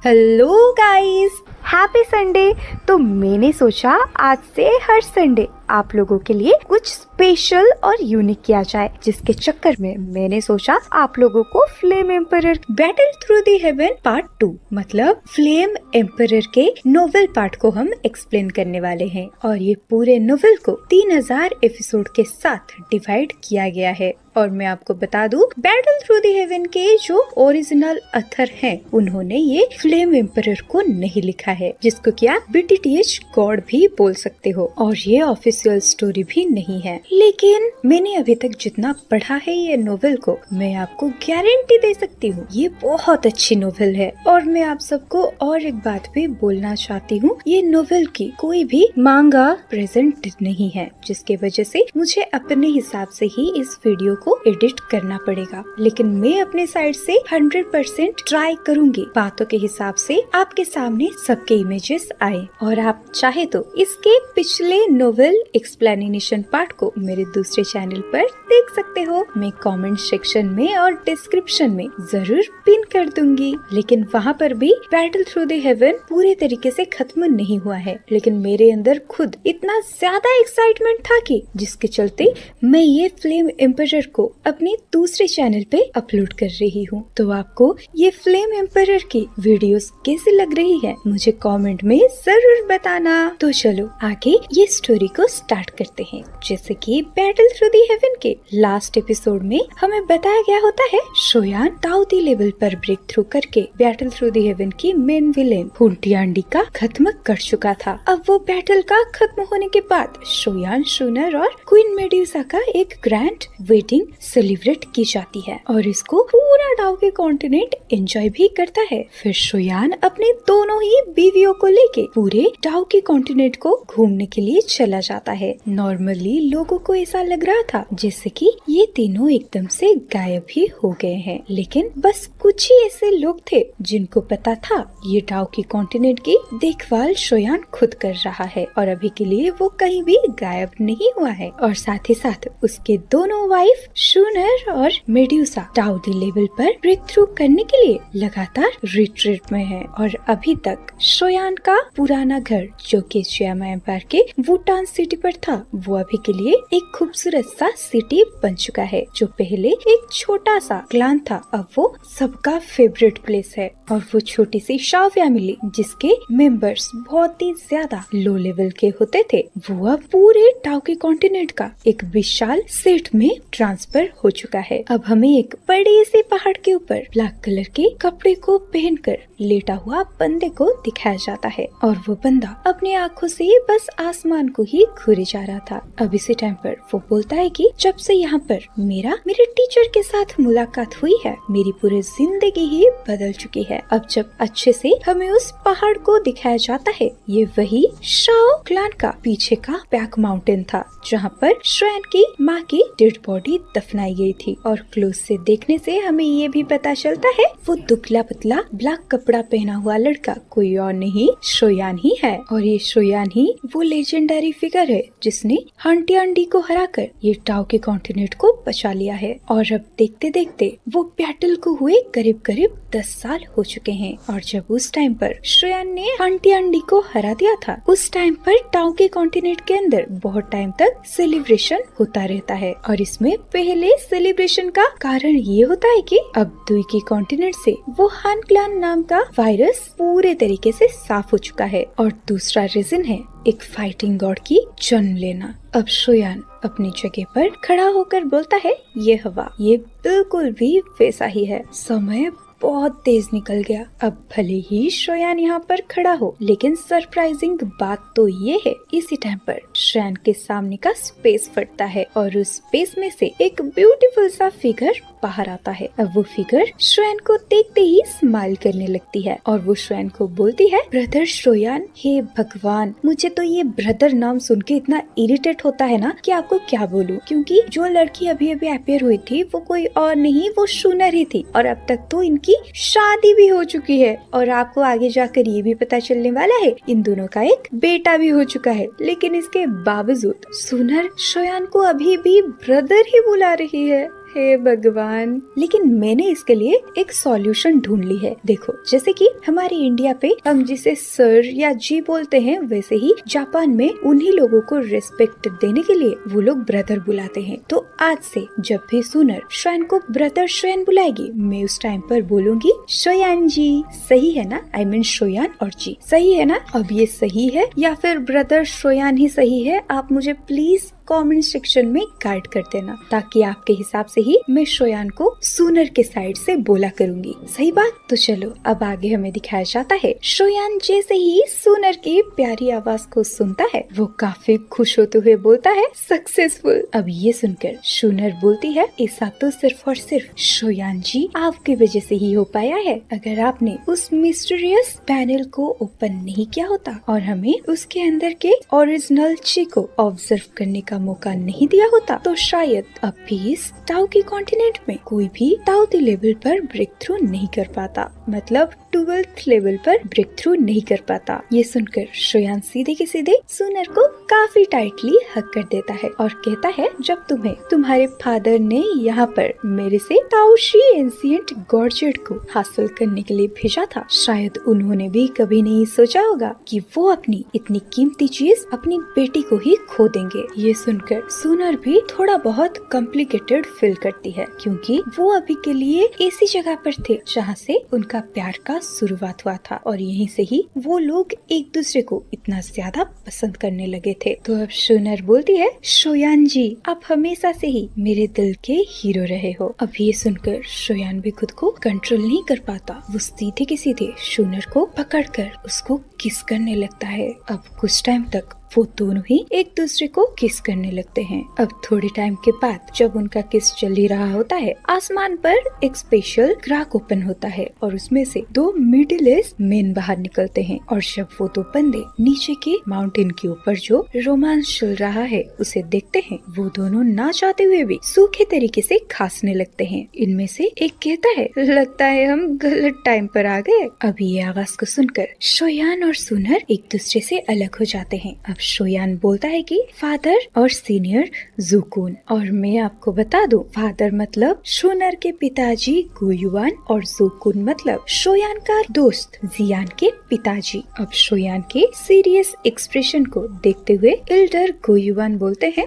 Hello guys, happy Sunday. तो मैंने सोचा आज से हर संडे आप लोगों के लिए कुछ स्पेशल और यूनिक किया जाए, जिसके चक्कर में मैंने सोचा आप लोगों को flame emperor battle through the haven part 2 मतलब फ्लेम एम्परर के नोवेल पार्ट को हम एक्सप्लेन करने वाले हैं। और ये पूरे नोवेल को 3000 एपिसोड के साथ डिवाइड किया गया है। और मैं आपको बता दूं, बैटल थ्रू द हेवन के जो ओरिजिनल ऑथर हैं, उन्होंने ये फ्लेम एम्परर को नहीं लिखा है, जिसको कि आप BTTH गॉड भी बोल सकते हो। और ये ऑफिशियल स्टोरी भी नहीं है, लेकिन मैंने अभी तक जितना पढ़ा है ये नोवेल को, मैं आपको गारंटी दे सकती हूँ ये बहुत अच्छी नोवेल है। और मैं आप सबको और एक बात भी बोलना चाहती हूँ, ये नोवेल की कोई भी मांगा प्रेजेंट नहीं है, जिसके वजह से मुझे अपने हिसाब से ही इस वीडियो को एडिट करना पड़ेगा। लेकिन मैं अपने साइड से 100% ट्राई करूंगी बातों के हिसाब से आपके सामने सबके इमेजेस आए। और आप चाहे तो इसके पिछले नोवेल एक्सप्लेनेशन पार्ट को मेरे दूसरे चैनल पर देख सकते हो। मैं कमेंट सेक्शन में और डिस्क्रिप्शन में जरूर पिन कर दूंगी। लेकिन वहाँ पर भी बैटल थ्रू द हेवन पूरे तरीके से खत्म नहीं हुआ है, लेकिन मेरे अंदर खुद इतना ज्यादा एक्साइटमेंट था कि जिसके चलते मैं ये फ्लेम एम्परर को अपने दूसरे चैनल पे अपलोड कर रही हूँ। तो आपको ये फ्लेम एम्परर की वीडियोस कैसी लग रही है मुझे कमेंट में जरूर बताना। तो चलो आगे ये स्टोरी को स्टार्ट करते हैं। जैसे कि बैटल थ्रू द हेवन के लास्ट एपिसोड में हमें बताया गया होता है, शोयान दाऊदी लेवल पर ब्रेक थ्रू करके बैटल थ्रू द हेवन की मेन विलेन हुंटियांडी का खत्म कर चुका था। अब वो बैटल का खत्म होने के बाद शोयान, शूनर और क्वीन मेड्यूसा का एक ग्रैंड वेडिंग सेलिब्रेट की जाती है और इसको पूरा डाउकी कॉन्टिनेंट एंजॉय भी करता है। फिर शोयान अपने दोनों ही बीवियों को लेके पूरे डाउकी कॉन्टिनेंट को घूमने के लिए चला जाता है। नॉर्मली लोगों को ऐसा लग रहा था जैसे कि ये तीनों एकदम से गायब ही हो गए हैं, लेकिन बस कुछ ही ऐसे लोग थे जिनको पता था ये डाउकी कॉन्टिनेंट की देखभाल शोयान खुद कर रहा है और अभी के लिए वो कहीं भी गायब नहीं हुआ है। और साथ ही साथ उसके दोनों वाइफ शूनर और मेड्यूसा दाऊदी लेवल पर ब्रेक थ्रू करने के लिए लगातार रिट्रीट में है। और अभी तक शोयान का पुराना घर जो कि श्यामा एम्पायर के वुटान सिटी पर था, वो अभी के लिए एक खूबसूरत सा सिटी बन चुका है। जो पहले एक छोटा सा क्लान था, अब वो सबका फेवरेट प्लेस है। और वो छोटी सी शाओ फैमिली जिसके मेंबर्स बहुत ही ज्यादा लो लेवल के होते थे, वो अब पूरे डाउकी कॉन्टिनेंट का एक विशाल सेट में ट्रांसफर हो चुका है। अब हमें एक बड़े से पहाड़ के ऊपर ब्लैक कलर के कपड़े को पहनकर लेटा हुआ बंदे को दिखाया जाता है और वो बंदा अपनी आंखों से बस आसमान को ही घूरे जा रहा था। अब इसी टाइम पर वो बोलता है कि जब से यहाँ पर मेरे टीचर के साथ मुलाकात हुई है, मेरी पूरी जिंदगी ही बदल चुकी है। अब जब अच्छे से हमें उस पहाड़ को दिखाया जाता है, ये वही शाओ क्लान का पीछे का बैक माउंटेन था, जहाँ पर श्रैन की माँ की डेड बॉडी दफनाई गई थी। और क्लोज से देखने से हमें ये भी पता चलता है वो दुबला पतला ब्लैक कपड़ा पहना हुआ लड़का कोई और नहीं, शोयान ही है। और ये शोयान ही वो लेजेंडरी फिगर है जिसने हंटियांडी को हराकर ये डाउकी कॉन्टिनेंट को बचा लिया है। और अब देखते देखते वो बैटल को हुए करीब करीब 10 साल हो चुके हैं। और जब उस टाइम पर शोयान ने हंटियांडी को हरा दिया था, उस टाइम पर डाउकी कॉन्टिनेंट के अंदर बहुत टाइम तक सेलिब्रेशन होता रहता है। और इसमें पहले सेलिब्रेशन का कारण ये होता है कि अब दुई कॉन्टिनेंट से वो हान क्लान नाम का वायरस पूरे तरीके से साफ हो चुका है। और दूसरा रीजन है एक फाइटिंग गॉड की जन्म लेना। अब शोयान अपनी जगह पर खड़ा होकर बोलता है, ये हवा ये बिल्कुल भी वैसा ही है। समय बहुत तेज निकल गया। अब भले ही शोयान यहाँ पर खड़ा हो, लेकिन सरप्राइजिंग बात तो ये है, इसी टाइम पर शोयान के सामने का स्पेस फटता है और उस स्पेस में से एक ब्यूटीफुल सा फिगर बाहर आता है। अब वो फिगर शोयान को देखते ही स्माइल करने लगती है और वो शोयान को बोलती है, ब्रदर शोयान, हे भगवान, मुझे तो ये ब्रदर नाम सुन के इतना इरिटेट होता है ना कि आपको क्या बोलूं, क्योंकि जो लड़की अभी अभी अपेयर हुई थी वो कोई और नहीं, वो शूनर ही थी। और अब तक तो इनकी शादी भी हो चुकी है और आपको आगे जाकर ये भी पता चलने वाला है इन दोनों का एक बेटा भी हो चुका है। लेकिन इसके बावजूद सुनर शोयान को अभी भी ब्रदर ही बुला रही है। हे भगवान, लेकिन मैंने इसके लिए एक सॉल्यूशन ढूंढ ली है। देखो, जैसे कि हमारे इंडिया पे हम जिसे सर या जी बोलते हैं, वैसे ही जापान में उन्हीं लोगों को रिस्पेक्ट देने के लिए वो लोग ब्रदर बुलाते हैं। तो आज से जब भी सुनर श्रेयान को ब्रदर श्रेयान बुलाएगी, मैं उस टाइम पर बोलूंगी श्रेयान जी। सही है ना? आई मीन श्रेयान और जी, सही है ना? अब ये सही है या फिर ब्रदर श्रेयान ही सही है? आप मुझे प्लीज कमेंट सेक्शन में गाइड कर देना, ताकि आपके हिसाब से ही मैं श्रेयान को सुनर के साइड से बोला करूंगी। सही बात? तो चलो अब आगे हमें दिखाया जाता है। श्रेयान जैसे ही सुनर की प्यारी आवाज को सुनता है, वो काफी खुश होते हुए बोलता है सक्सेसफुल। अब ये सुनकर सुनर बोलती है, ऐसा तो सिर्फ और सिर्फ श्रेयान जी आपकी वजह से ही हो पाया है। अगर आपने उस मिस्टीरियस पैनल को ओपन नहीं किया होता और हमें उसके अंदर के ओरिजिनल ची को ऑब्जर्व करने का मौका नहीं दिया होता, तो शायद अब भी इस ताओ की कॉन्टिनेंट में कोई भी ताओती लेवल पर ब्रेक थ्रू नहीं कर पाता, मतलब 12th लेवल पर ब्रेक थ्रू नहीं कर पाता। ये सुनकर श्रेयान सीधे के सीधे सुनर को काफी टाइटली हक कर देता है और कहता है, जब तुम्हें तुम्हारे फादर ने यहाँ पर मेरे से ताओशी एंशिएंट गॉर्जेट को हासिल करने के लिए भेजा था, शायद उन्होंने भी कभी नहीं सोचा होगा कि वो अपनी इतनी कीमती चीज अपनी बेटी को ही खो देंगे। ये सुनकर सुनर भी थोड़ा बहुत कॉम्प्लिकेटेड फील करती है, क्योंकि वो अभी के लिए ऐसी जगह पर थे जहाँ से उनका प्यार का शुरुआत हुआ था और यहीं से ही वो लोग एक दूसरे को इतना ज्यादा पसंद करने लगे थे। तो अब सुनर बोलती है, श्रेयान जी आप हमेशा से ही मेरे दिल के हीरो रहे हो। अब ये सुनकर श्रेयान भी खुद को कंट्रोल नहीं कर पाता, वो सीधे के सीधे सुनर को पकड़कर उसको किस करने लगता है। अब कुछ टाइम तक वो दोनों ही एक दूसरे को किस करने लगते हैं। अब थोड़े टाइम के बाद जब उनका किस चल ही रहा होता है, आसमान पर एक स्पेशल क्रैक ओपन होता है और उसमें से दो मिडिल एज मेन बाहर निकलते हैं। और जब वो दो बंदे नीचे के माउंटेन के ऊपर जो रोमांस चल रहा है उसे देखते हैं, वो दोनों ना चाहते हुए भी सूखे तरीके से खांसने लगते हैं। इनमें से एक कहता है, लगता है हम गलत टाइम पर आ गए। अब ये आवाज को सुनकर श्रेयान और सुनर एक दूसरे से अलग हो जाते हैं। अब श्रेयान बोलता है कि फादर और सीनियर जुकून, और मैं आपको बता दूं, फादर मतलब सुनर के पिताजी गुयुआन और जुकून मतलब श्रेयान का दोस्त जियान के पिताजी। अब श्रेयान के सीरियस एक्सप्रेशन को देखते हुए एल्डर गुयुआन बोलते हैं,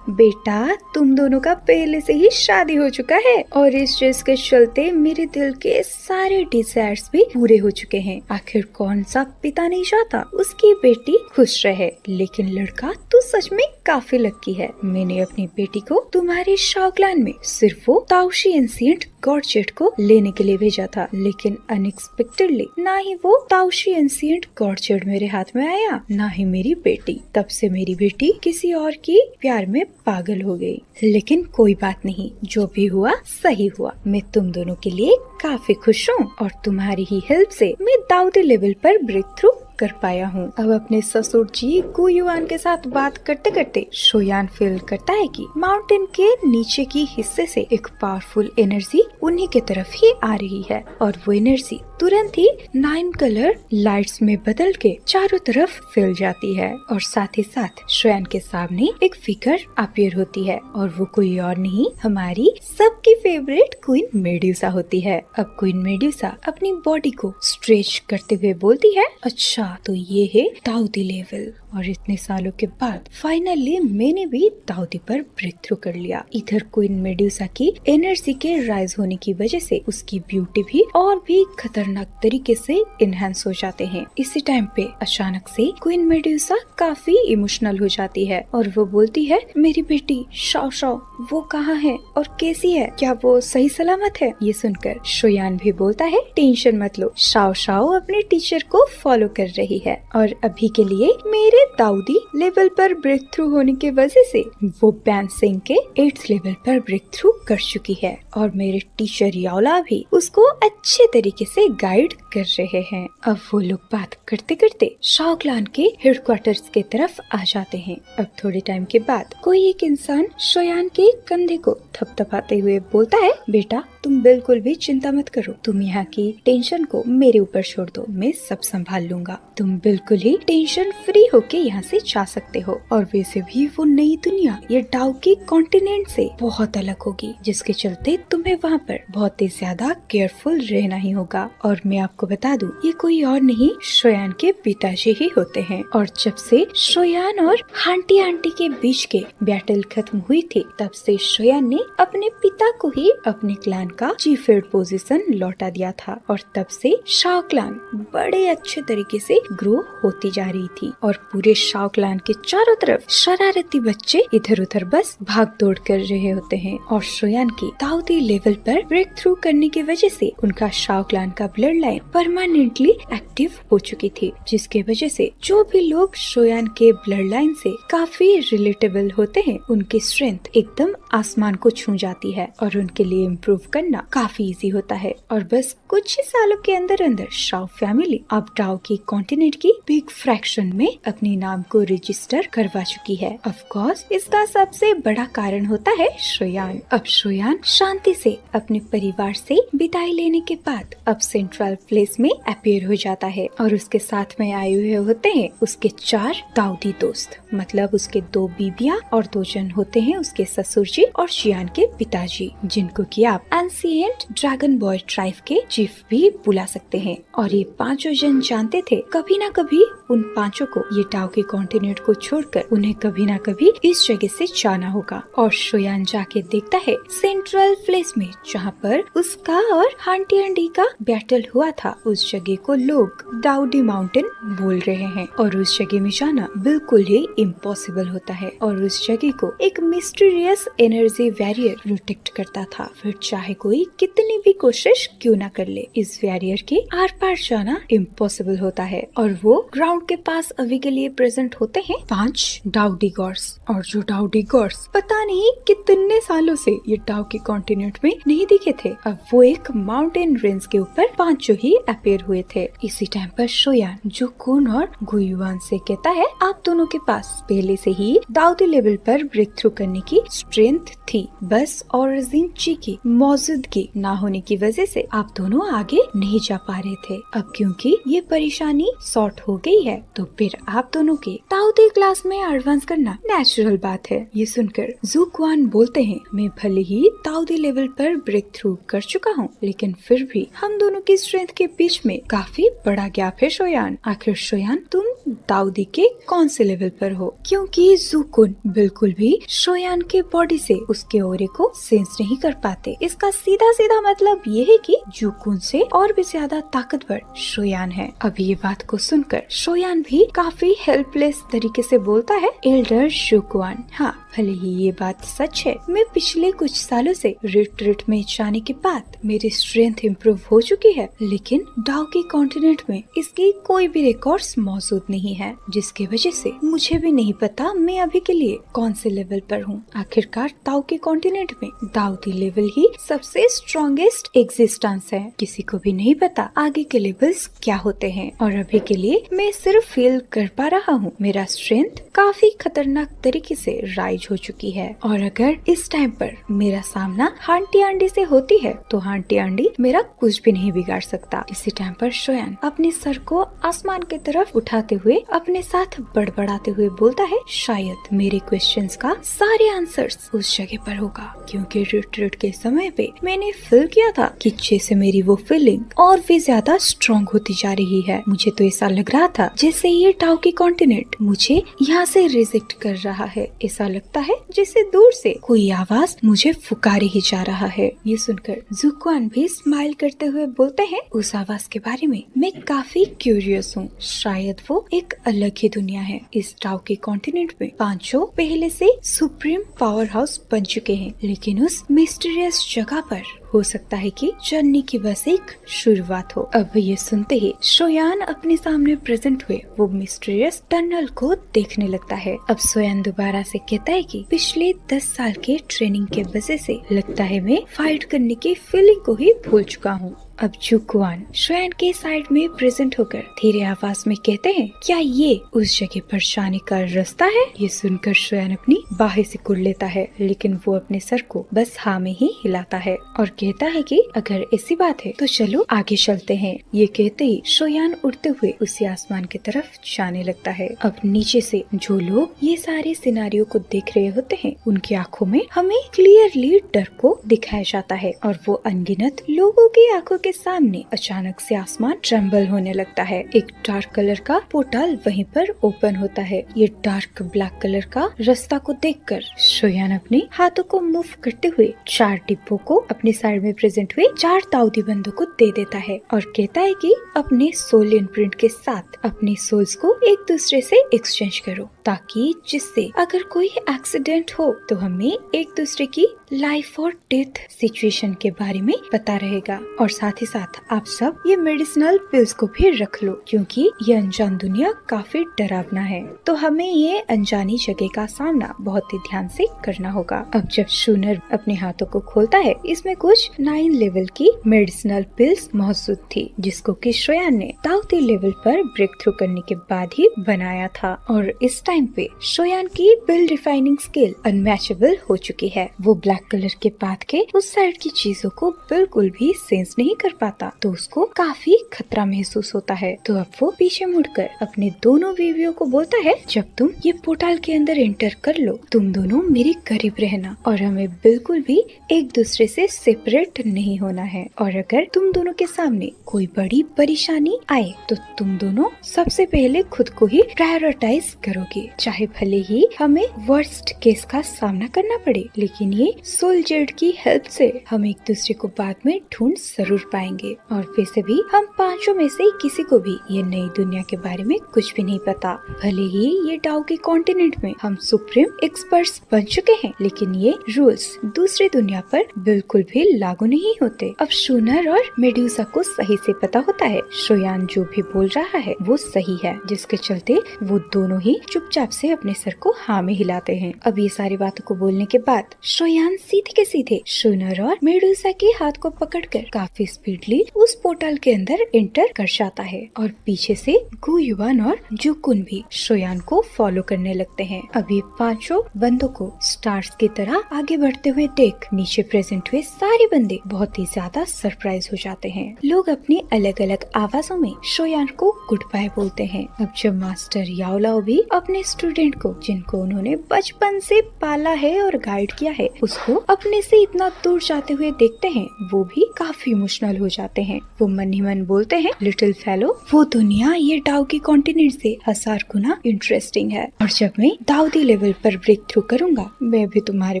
बेटा तुम दोनों का पहले से ही शादी हो चुका है और इस चीज के चलते मेरे दिल के सारे डिजायर्स भी पूरे हो चुके हैं। आखिर कौन सा पिता नहीं चाहता उसकी बेटी खुश रहे, लेकिन लड़का तो सच में काफी लकी है। मैंने अपनी बेटी को तुम्हारे शाओक्लान में सिर्फ वो ताओशी एंशिएंट गॉडजेट को लेने के लिए भेजा था, लेकिन अनएक्सपेक्टेडली ना ही वो ताओशी एंशिएंट गॉडजेट मेरे हाथ में आया, ना ही मेरी बेटी। तब से मेरी बेटी किसी और की प्यार में पागल हो गई। लेकिन कोई बात नहीं, जो भी हुआ सही हुआ। मैं तुम दोनों के लिए काफी खुश हूँ और तुम्हारी ही हेल्प से मैं दाऊदी लेवल पर ब्रेक थ्रू कर पाया हूँ। अब अपने ससुर जी गुयुआन के साथ बात करते करते श्रेयान फील करता है कि माउंटेन के नीचे की हिस्से से एक पावरफुल एनर्जी उन्हीं के तरफ ही आ रही है और वो एनर्जी तुरंत ही 9 कलर लाइट्स में बदल के चारों तरफ फैल जाती है और साथ ही साथ श्रेयान के सामने एक फिगर अपीयर होती है और वो कोई और नहीं, हमारी सबकी फेवरेट क्वीन मेड्यूसा होती है। अब क्वीन मेड्यूसा अपनी बॉडी को स्ट्रेच करते हुए बोलती है, अच्छा तो ये है दाऊदी लेवल, और इतने सालों के बाद फाइनली मैंने भी दाऊदी पर ब्रेक थ्रू कर लिया। इधर क्वीन मेड्यूसा की एनर्जी के राइज होने की वजह से उसकी ब्यूटी भी और भी खतरनाक तरीके से इनहेंस हो जाते हैं। इसी टाइम पे अचानक से क्वीन मेड्यूसा काफी इमोशनल हो जाती है और वो बोलती है, मेरी बेटी शाओ शाओ वो कहाँ है और कैसी है, क्या वो सही सलामत है? ये सुनकर श्रेयान भी बोलता है, टेंशन मत लो, शाओ शाओ अपने टीचर को फॉलो कर रही है और अभी के लिए मेरे दाऊदी लेवल पर ब्रेक थ्रू होने की वजह से वो बैन सिंह के 8th लेवल पर ब्रेक थ्रू कर चुकी है और मेरे टीचर याओला भी उसको अच्छे तरीके से गाइड कर रहे हैं। अब वो लोग बात करते करते शाओक्लान के हेडक्वार्टर्स के तरफ आ जाते हैं। अब थोड़े टाइम के बाद कोई एक इंसान श्रेयान के कंधे को थपथपाते हुए बोलता है, बेटा तुम बिल्कुल भी चिंता मत करो, तुम यहाँ की टेंशन को मेरे ऊपर छोड़ दो, मैं सब संभाल लूंगा। तुम बिल्कुल ही टेंशन फ्री होकर होके यहाँ से जा सकते हो। और वैसे भी वो नई दुनिया ये डाउ के कॉन्टिनेंट से बहुत अलग होगी, जिसके चलते तुम्हें वहाँ पर बहुत ही ज्यादा केयरफुल रहना ही होगा। और मैं आपको बता दूं, ये कोई और नहीं शोयान के पिताजी ही होते हैं। और जब से शोयान और हांटी आंटी के बीच के बैटल खत्म हुई थी, तब से शोयान ने अपने पिता को ही अपने क्लान का चीफ हेड पोजीशन लौटा दिया था। और तब से शाओ क्लान बड़े अच्छे तरीके से ग्रो होती जा रही थी। और पूरे शाओ क्लान के चारों तरफ शरारती बच्चे इधर उधर बस भाग दौड़ कर रहे होते हैं। और शोयान की दाऊदी लेवल पर ब्रेक थ्रू करने की वजह से उनका शाओ क्लान का ब्लड लाइन परमानेंटली एक्टिव हो चुकी थी, जिसके वजह से जो भी लोग शोयान के ब्लड लाइन से काफी रिलेटेबल होते हैं, उनकी स्ट्रेंथ एकदम आसमान को छू जाती है और उनके लिए इम्प्रूव करना काफी इजी होता है। और बस कुछ ही सालों के अंदर अंदर शाओ फैमिली अब डाउ की कॉन्टिनेंट की बिग फ्रैक्शन में अपने नाम को रजिस्टर करवा चुकी है। ऑफ कोर्स इसका सबसे बड़ा कारण होता है शोयान। अब शोयान शांति से अपने परिवार से विदाई लेने के बाद अब सेंट्रल प्लेस में अपीयर हो जाता है और उसके साथ में आए हुए होते हैं उसके 4 दाऊदी दोस्त, मतलब उसके 2 बीबियां और 2 जन होते हैं उसके ससुर जी और शियान के पिताजी, जिनको कि आप एंशिएंट ड्रैगन बॉय ट्राइब के चीफ भी बुला सकते हैं। और ये 5 जन जानते थे कभी ना कभी उन 5 को ये डाउ के कॉन्टिनेंट को छोड़कर उन्हें कभी ना कभी इस जगह से जाना होगा। और शोयान जाके देखता है सेंट्रल प्लेस में जहाँ पर उसका और हांटी आंटी का बैटल हुआ था, उस जगह को लोग दाऊदी माउंटेन बोल रहे हैं। और उस जगह में जाना बिल्कुल ही इम्पॉसिबल होता है। और उस जगह को एक मिस्टीरियस एनर्जी बैरियर प्रोटेक्ट करता था, फिर चाहे कोई कितनी भी कोशिश क्यों ना कर ले, इस बैरियर के आर पार जाना इम्पॉसिबल होता है। और वो ग्राउंड के पास अभी के लिए प्रेजेंट होते हैं 5 दाऊदी गॉड्स। और जो दाऊदी गॉड्स पता नहीं कितने सालों से ये डाउ के कॉन्टिनेंट में नहीं दिखे थे, अब वो एक माउंटेन रेंज के ऊपर 5 ही अपीयर हुए थे। इसी टाइम पर शोयान जो कुन और गुयुआन से कहता है, आप दोनों के पास पहले से ही दाऊदी लेवल पर ब्रेक थ्रू करने की स्ट्रेंथ थी, बस ओरिजिन ची की मौजूदगी ना होने की वजह से आप दोनों आगे नहीं जा पा रहे थे। अब क्योंकि ये परेशानी सॉर्ट हो गई है, तो फिर आप दोनों के दाऊदी क्लास में एडवांस करना नेचुरल बात है। ये सुनकर ज़ुक्वान बोलते हैं, मैं भले ही दाऊदी लेवल पर ब्रेक थ्रू कर चुका हूँ, लेकिन फिर भी हम दोनों की स्ट्रेंथ के बीच में काफी बड़ा गैप है शोयान। आखिर शोयान तुम दाऊदी के कौन से लेवल पर हो? क्योंकि ज़ुकुन बिल्कुल भी शोयान के बॉडी से उसके ऑरे को सेंस नहीं कर पाते। इसका सीधा सीधा मतलब ये है कि ज़ुकुन से और भी ज्यादा ताकतवर शोयान है। अब ये बात को सुनकर शोयान भी काफी हेल्पलेस तरीके से बोलता है, एल्डर ज़ुक्वान, हाँ भले ही ये बात सच है, मैं पिछले कुछ सालों से रिट्रीट में जाने के बाद मेरी स्ट्रेंथ इम्प्रूव हो चुकी है, लेकिन डाउ के कॉन्टिनेंट में इसकी कोई भी रिकॉर्ड्स मौजूद नहीं है, जिसकी वजह से मुझे भी नहीं पता मैं अभी के लिए कौन से लेवल पर हूँ। आखिरकार डाउ के कॉन्टिनेंट में दाऊदी लेवल ही सबसे स्ट्रॉन्गेस्ट एग्जिस्टेंस है, किसी को भी नहीं पता आगे के लेवल्स क्या होते हैं। और अभी के लिए मैं सिर्फ फील कर पा रहा हूँ मेरा स्ट्रेंथ काफी खतरनाक तरीके से राइज हो चुकी है। और अगर इस टाइम पर मेरा सामना हांटी आंटी से होती है, तो हांटी आंटी मेरा कुछ भी नहीं बिगाड़ सकता। इसी टाइम पर शोयान अपने सर को आसमान की तरफ उठाते हुए अपने साथ बड़बड़ाते हुए बोलता है, शायद मेरे क्वेश्चंस का सारे आंसर्स उस जगह पर होगा, क्योंकि रिट्रीट के समय पे मैंने फील किया था कि जैसे मेरी वो फीलिंग और भी ज्यादा स्ट्रॉन्ग होती जा रही है। मुझे तो ऐसा लग रहा था जैसे ये डाउ के कॉन्टिनेंट मुझे यहाँ से रिजेक्ट कर रहा है। ऐसा लगता है जैसे दूर से कोई आवाज मुझे पुकारे ही जा रहा है। ये सुनकर ज़ुक्वान भी स्माइल करते हुए बोलते हैं, उस आवाज के बारे में मैं काफी क्यूरियस हूँ, शायद वो एक अलग ही दुनिया है। इस डाउ के कॉन्टिनेंट में 5 पहले से सुप्रीम पावर हाउस बन चुके हैं, लेकिन उस मिस्टीरियस जगह पर हो सकता है कि जर्नी की बस एक शुरुआत हो। अब ये सुनते ही शोयान अपने सामने प्रेजेंट हुए वो मिस्टीरियस टनल को देखने लगता है। अब शोयान दोबारा से कहता है कि पिछले 10 साल के ट्रेनिंग के वजह से लगता है मैं फाइट करने की फीलिंग को ही भूल चुका हूँ। अब जुकुआन शोयान के साइड में प्रेजेंट होकर धीरे आवाज में कहते हैं, क्या ये उस जगह पर जाने का रास्ता है? ये सुनकर शोयान अपनी बाहें सिकुड़ लेता है, लेकिन वो अपने सर को बस हाँ में ही हिलाता है और कहता है कि अगर ऐसी बात है तो चलो आगे चलते हैं। ये कहते ही शोयान उड़ते हुए उसी आसमान की तरफ जाने लगता है। अब नीचे से जो लोग ये सारे सिनारियो को देख रहे होते हैं, उनकी आंखों में हमें क्लियरली डर को दिखाया जाता है और वो अनगिनत लोगों की आंखों के सामने अचानक से आसमान ट्रम्बल होने लगता है। एक डार्क कलर का पोर्टल वहीं पर ओपन होता है। ये डार्क ब्लैक कलर का रास्ता को देखकर शोयान अपने हाथों को मूव करते हुए 4 डिब्बों को अपने साइड में प्रेजेंट हुए 4 दाऊदी बंदों को दे देता है और कहता है कि अपने सोल इम्प्रिंट के साथ अपने सोल्स को एक दूसरे से एक्सचेंज करो, ताकि जिससे अगर कोई एक्सीडेंट हो तो हमें एक दूसरे की लाइफ और डेथ सिचुएशन के बारे में पता रहेगा। और साथ ही साथ आप सब ये मेडिसिनल पिल्स को भी रख लो, क्योंकि ये अनजान दुनिया काफी डरावना है, तो हमें ये अनजानी जगह का सामना बहुत ही ध्यान से करना होगा। अब जब शूनर अपने हाथों को खोलता है, इसमें कुछ 9 लेवल की मेडिसिनल पिल्स मौजूद थी, जिसको कि शोयान ने दाऊदी लेवल पर ब्रेक थ्रू करने के बाद ही बनाया था। और इस टाइम पे शोयान की पिल रिफाइनिंग स्किल अनमैचेबल हो चुकी है। वो ब्लैक कलर के पाथ के उस साइड की चीजों को बिल्कुल भी सेंस नहीं कर पाता, तो उसको काफी खतरा महसूस होता है। तो अब वो पीछे मुड़कर अपने दोनों बीवियों को बोलता है, जब तुम ये पोर्टल के अंदर एंटर कर लो, तुम दोनों मेरे करीब रहना और हमें बिल्कुल भी एक दूसरे से सेपरेट नहीं होना है। और अगर तुम दोनों के सामने कोई बड़ी परेशानी आए तो तुम दोनों सबसे पहले खुद को ही प्रायोरिटाइज करोगे, चाहे भले ही हमें वर्स्ट केस का सामना करना पड़े, लेकिन ये सोल जेड की हेल्प से हम एक दूसरे को बाद में ढूंढ जरूर पाएंगे। और वैसे भी हम 5 में से किसी को भी ये नई दुनिया के बारे में कुछ भी नहीं पता। भले ही ये डाउ के कॉन्टिनेंट में हम सुप्रीम एक्सपर्ट्स बन चुके हैं, लेकिन ये रूल्स दूसरी दुनिया पर बिल्कुल भी लागू नहीं होते। अब शूनर और मेड्यूसा को सही से पता होता है शोयान जो भी बोल रहा है वो सही है, जिसके चलते वो दोनों ही चुपचाप से अपने सर को हाँ में हिलाते हैं। अब ये सारी बातों को बोलने के बाद शोयान सीधे के सीधे शूनर और मेडुसा के हाथ को पकड़कर काफी स्पीडली उस पोर्टल के अंदर एंटर कर जाता है और पीछे से गुयुआन और जुकुन भी शोयान को फॉलो करने लगते हैं। अभी 5 बंदों को स्टार्स की तरह आगे बढ़ते हुए देख नीचे प्रेजेंट हुए सारे बंदे बहुत ही ज्यादा सरप्राइज हो जाते हैं। लोग अपनी अलग अलग आवाजों में शोयान को गुड बाय बोलते हैं। अब जब मास्टर याओलाओ भी अपने स्टूडेंट को, जिनको उन्होंने बचपन से पाला है और गाइड किया है, उसको अपने से इतना दूर जाते हुए देखते हैं, वो भी काफी इमोशनल हो जाते हैं। वो मन ही मन बोलते हैं, लिटिल फेलो, वो दुनिया ये डाउ के कॉन्टिनेंट से 1000 गुना इंटरेस्टिंग है, और जब मैं दाऊदी लेवल पर ब्रेक थ्रू करूंगा, मैं भी तुम्हारे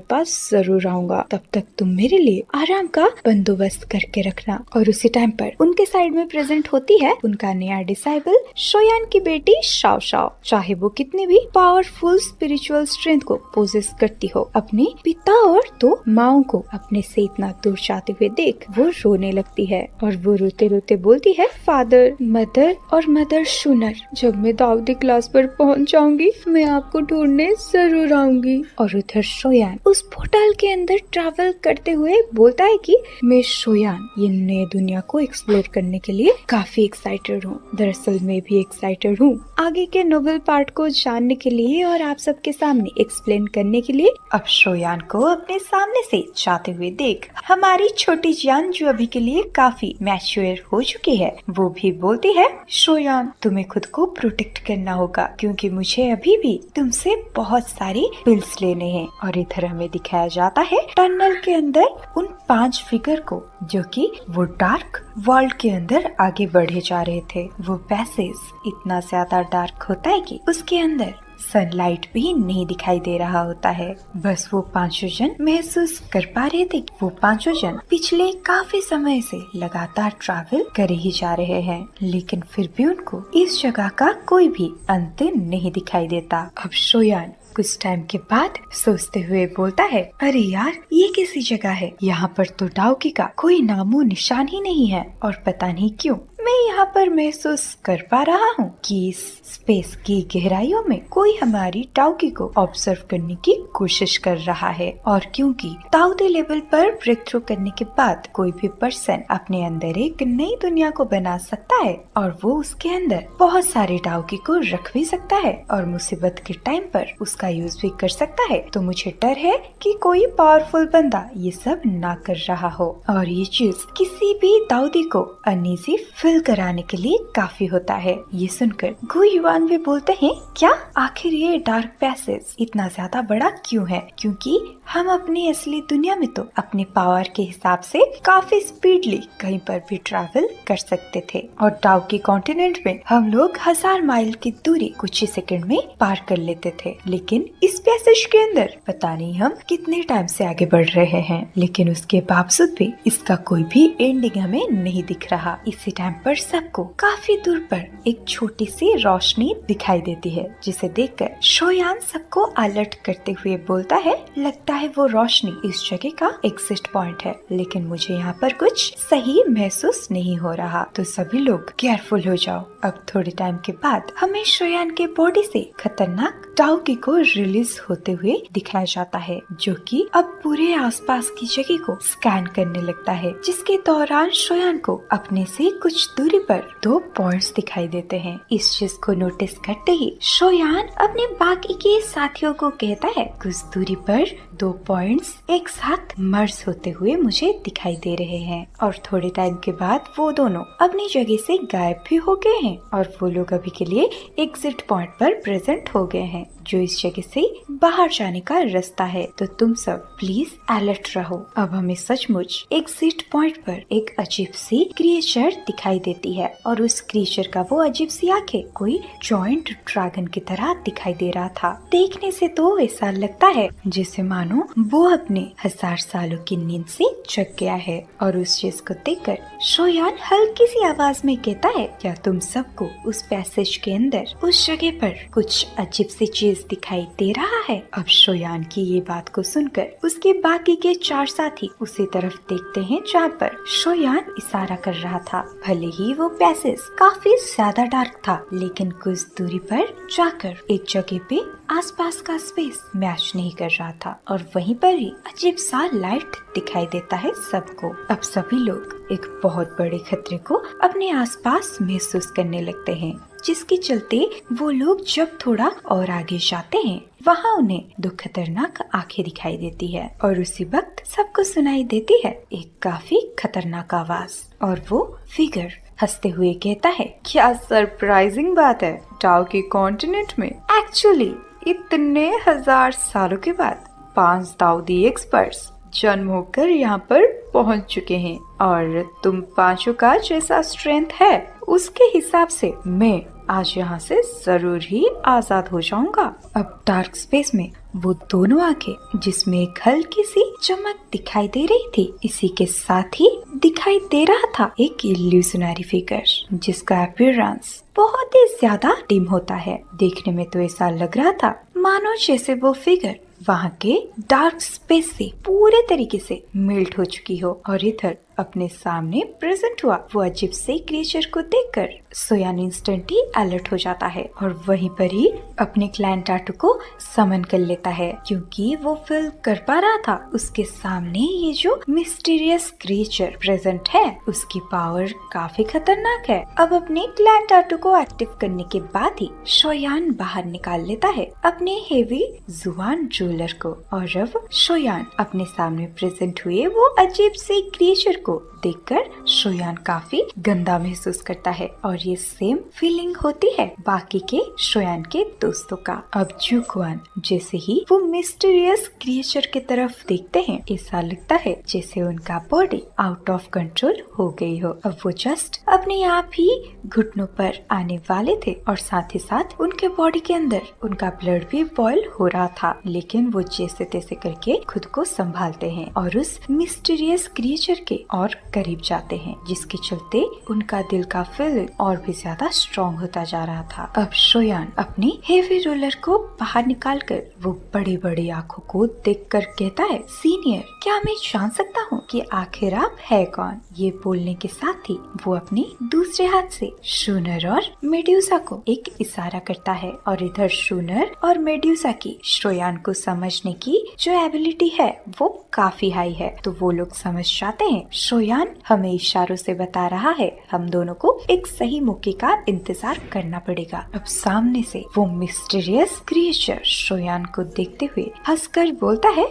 पास जरूर आऊंगा। तब तक तुम मेरे लिए आराम का बंदोबस्त करके रखना। और उसी टाइम पर उनके साइड में प्रेजेंट होती है उनका नया डिसाइबल शोयान की बेटी शाओ शाओ। चाहे वो कितनी भी पावरफुल स्पिरिचुअल स्ट्रेंथ को पोजेस करती हो, अपने पिता और 2 माओ को अपने से इतना दूर जाते हुए देख वो रोने लगती है और वो रोते रोते बोलती है, फादर, मदर और मदर शूनर, जब मैं दाऊदी क्लास पर पहुंच जाऊंगी मैं आपको ढूंढने जरूर आऊंगी। और उधर शोयान उस पोर्टल के अंदर ट्रैवल करते हुए बोलता है कि मैं शोयान ये नए दुनिया को एक्सप्लोर करने के लिए काफी एक्साइटेड हूँ। दरअसल मैं भी एक्साइटेड हूँ आगे के नोवेल पार्ट को जानने के लिए और आप सबके सामने एक्सप्लेन करने के लिए। अब शोयान को अपने सामने से जाते हुए देख हमारी छोटी जान, जो अभी के लिए काफी मैच्योर हो चुकी है, वो भी बोलती है, शोयान तुम्हें खुद को प्रोटेक्ट करना होगा, क्योंकि मुझे अभी भी तुमसे बहुत सारी पिल्स लेने हैं। और इधर हमें दिखाया जाता है टनल के अंदर उन 5 फिगर को, जो कि वो डार्क वर्ल्ड के अंदर आगे बढ़े जा रहे थे। वो पैसेज इतना ज्यादा डार्क होता है कि उसके अंदर सनलाइट भी नहीं दिखाई दे रहा होता है। बस वो 5 जन महसूस कर पा रहे थे कि वो 5 जन पिछले काफी समय से लगातार ट्रैवल कर ही जा रहे हैं, लेकिन फिर भी उनको इस जगह का कोई भी अंत नहीं दिखाई देता। अब शोयान कुछ टाइम के बाद सोचते हुए बोलता है, अरे यार ये कैसी जगह है, यहाँ पर तो डाउकी का कोई नामो निशान ही नहीं है, और पता नहीं क्यों मैं यहाँ पर महसूस कर पा रहा हूँ कि इस स्पेस की गहराइयों में कोई हमारी टाउकी को ऑब्जर्व करने की कोशिश कर रहा है। और क्योंकि ताउते लेवल पर ब्रेक थ्रू करने के बाद कोई भी पर्सन अपने अंदर एक नई दुनिया को बना सकता है और वो उसके अंदर बहुत सारे टाउकी को रख भी सकता है और मुसीबत के टाइम पर उसका यूज भी कर सकता है, तो मुझे डर है कि कोई पावरफुल बंदा ये सब ना कर रहा हो और ये चीज किसी भी दाऊदी को अनईजी फील कराने के लिए काफी होता है। ये सुनकर गु युआन भी बोलते हैं, क्या आखिर ये डार्क पैसेज इतना ज्यादा बड़ा क्यों है? क्योंकि हम अपनी असली दुनिया में तो अपने पावर के हिसाब से काफी स्पीडली कहीं पर भी ट्रैवल कर सकते थे और टाउकी कॉन्टिनेंट में हम लोग 1000 माइल की दूरी कुछ ही सेकंड में पार कर लेते थे, लेकिन इस पैसेज के अंदर पता नहीं हम कितने टाइम से आगे बढ़ रहे हैं, लेकिन उसके बावजूद भी इसका कोई भी एंडिंग हमें नहीं दिख रहा। इसी टाइम पर सबको काफी दूर पर एक छोटी सी रोशनी दिखाई देती है, जिसे देखकर शोयान सबको अलर्ट करते हुए बोलता है, लगता है वो रोशनी इस जगह का एग्जिट पॉइंट है, लेकिन मुझे यहाँ पर कुछ सही महसूस नहीं हो रहा, तो सभी लोग केयरफुल हो जाओ। अब थोड़े टाइम के बाद हमें शोयान के बॉडी से खतरनाक टाउकी को रिलीज होते हुए दिखाया जाता है, जो कि अब पूरे आसपास की जगह को स्कैन करने लगता है, जिसके दौरान शोयान को अपने से कुछ दूरी पर 2 पॉइंट्स दिखाई देते हैं। इस चीज को नोटिस करते ही शोयान अपने बाकी के साथियों को कहता है, कुछ दूरी पर 2 पॉइंट्स एक साथ मर्ज होते हुए मुझे दिखाई दे रहे हैं और थोड़े टाइम के बाद वो दोनों अपनी जगह से गायब भी हो गए हैं और वो लोग अभी के लिए एग्जिट पॉइंट पर प्रेजेंट हो गए हैं, जो इस जगह से बाहर जाने का रास्ता है। तो तुम सब प्लीज अलर्ट रहो। अब हमें सचमुच एग्जिट पॉइंट पर एक अजीब सी क्रिएचर दिखाई देती है और उस क्रिएचर का वो अजीब सी आंखें कोई जॉइंट ड्रैगन की तरह दिखाई दे रहा था। देखने से तो ऐसा लगता है जैसे मानो वो अपने 1000 सालों की नींद से जग गया है। और उस चीज को देखकर शोयान हल्की सी आवाज में कहता है, क्या तुम सबको उस पैसेज के अंदर उस जगह पर कुछ अजीब सी चीज दिखाई दे रहा है? अब शोयान की ये बात को सुनकर उसके बाकी के 4 साथी उसी तरफ देखते हैं जहाँ पर शोयान इशारा कर रहा था। भले ही वो पैसेज काफी ज्यादा डार्क था, लेकिन कुछ दूरी पर जाकर एक जगह पे आसपास का स्पेस मैच नहीं कर रहा था और वहीं पर ही अजीब सा लाइट दिखाई देता है सबको। अब सभी लोग एक बहुत बड़े खतरे को अपने आसपास महसूस करने लगते हैं, जिसके चलते वो लोग जब थोड़ा और आगे जाते हैं वहाँ उन्हें 2 खतरनाक आंखें दिखाई देती है और उसी वक्त सबको सुनाई देती है एक काफी खतरनाक आवाज और वो फिगर हंसते हुए कहता है, क्या सरप्राइजिंग बात है, टाउकी कॉन्टिनेंट में एक्चुअली इतने 1000 सालों के बाद 5 दाऊदी एक्सपर्ट्स जन्म होकर यहाँ पर पहुँच चुके हैं और तुम 5 का जैसा स्ट्रेंथ है उसके हिसाब से मैं आज यहाँ से जरूर ही आजाद हो जाऊंगा। अब डार्क स्पेस में वो दोनों आंखें जिसमें एक हल्की सी चमक दिखाई दे रही थी, इसी के साथ ही दिखाई दे रहा था एक इल्यूशनरी फिगर जिसका अपीयरेंस बहुत ही ज्यादा डिम होता है। देखने में तो ऐसा लग रहा था मानो जैसे वो फिगर वहाँ के डार्क स्पेस से पूरे तरीके से मेल्ट हो चुकी हो और इधर अपने सामने प्रेजेंट हुआ वो अजीब से क्रिएचर को देखकर सोयान इंस्टेंटली अलर्ट हो जाता है और वहीं पर ही अपने क्लाइंट टाटू को समन कर लेता है, क्योंकि वो फील कर पा रहा था उसके सामने ये जो मिस्टीरियस क्रिएचर प्रेजेंट है उसकी पावर काफी खतरनाक है। अब अपने क्लाइंट टाटू को एक्टिव करने के बाद ही शोयान बाहर निकाल लेता है अपने हेवी जुआन ज्वेलर को और अब शोयान अपने सामने प्रेजेंट हुए वो अजीब से क्रिएचर को देखकर शोयान काफी गंदा महसूस करता है और ये सेम फीलिंग होती है बाकी के शोयान के दोस्तों का। अब जुक्वान जैसे ही वो मिस्टीरियस क्रिएचर की तरफ देखते हैं ऐसा लगता है जैसे उनका बॉडी आउट ऑफ कंट्रोल हो गई हो। अब वो जस्ट अपने आप ही घुटनों पर आने वाले थे और साथ ही साथ उनके बॉडी के अंदर उनका ब्लड भी बॉयल हो रहा था, लेकिन वो जैसे तैसे करके खुद को संभालते हैं और उस मिस्टीरियस क्रिएचर के और करीब जाते हैं, जिसके चलते उनका दिल का फीलिंग और भी ज्यादा स्ट्रॉन्ग होता जा रहा था। अब शोयान अपनी हेवी रोलर को बाहर निकालकर वो बड़ी बड़ी आंखों को देखकर कहता है, सीनियर, क्या मैं जान सकता हूँ कि आखिर आप है कौन? ये बोलने के साथ ही वो अपने दूसरे हाथ से शूनर और मेड्यूसा को एक इशारा करता है और इधर शूनर और मेड्यूसा की शोयान को समझने की जो एबिलिटी है वो काफी हाई है। तो वो लोग समझ जाते हैं शोयान हमें इशारों से बता रहा है, हम दोनों को एक सही मौके का इंतजार करना पड़ेगा। अब सामने से वो मिस्टीरियस क्रिएचर शोयान को देखते हुए हंसकर बोलता है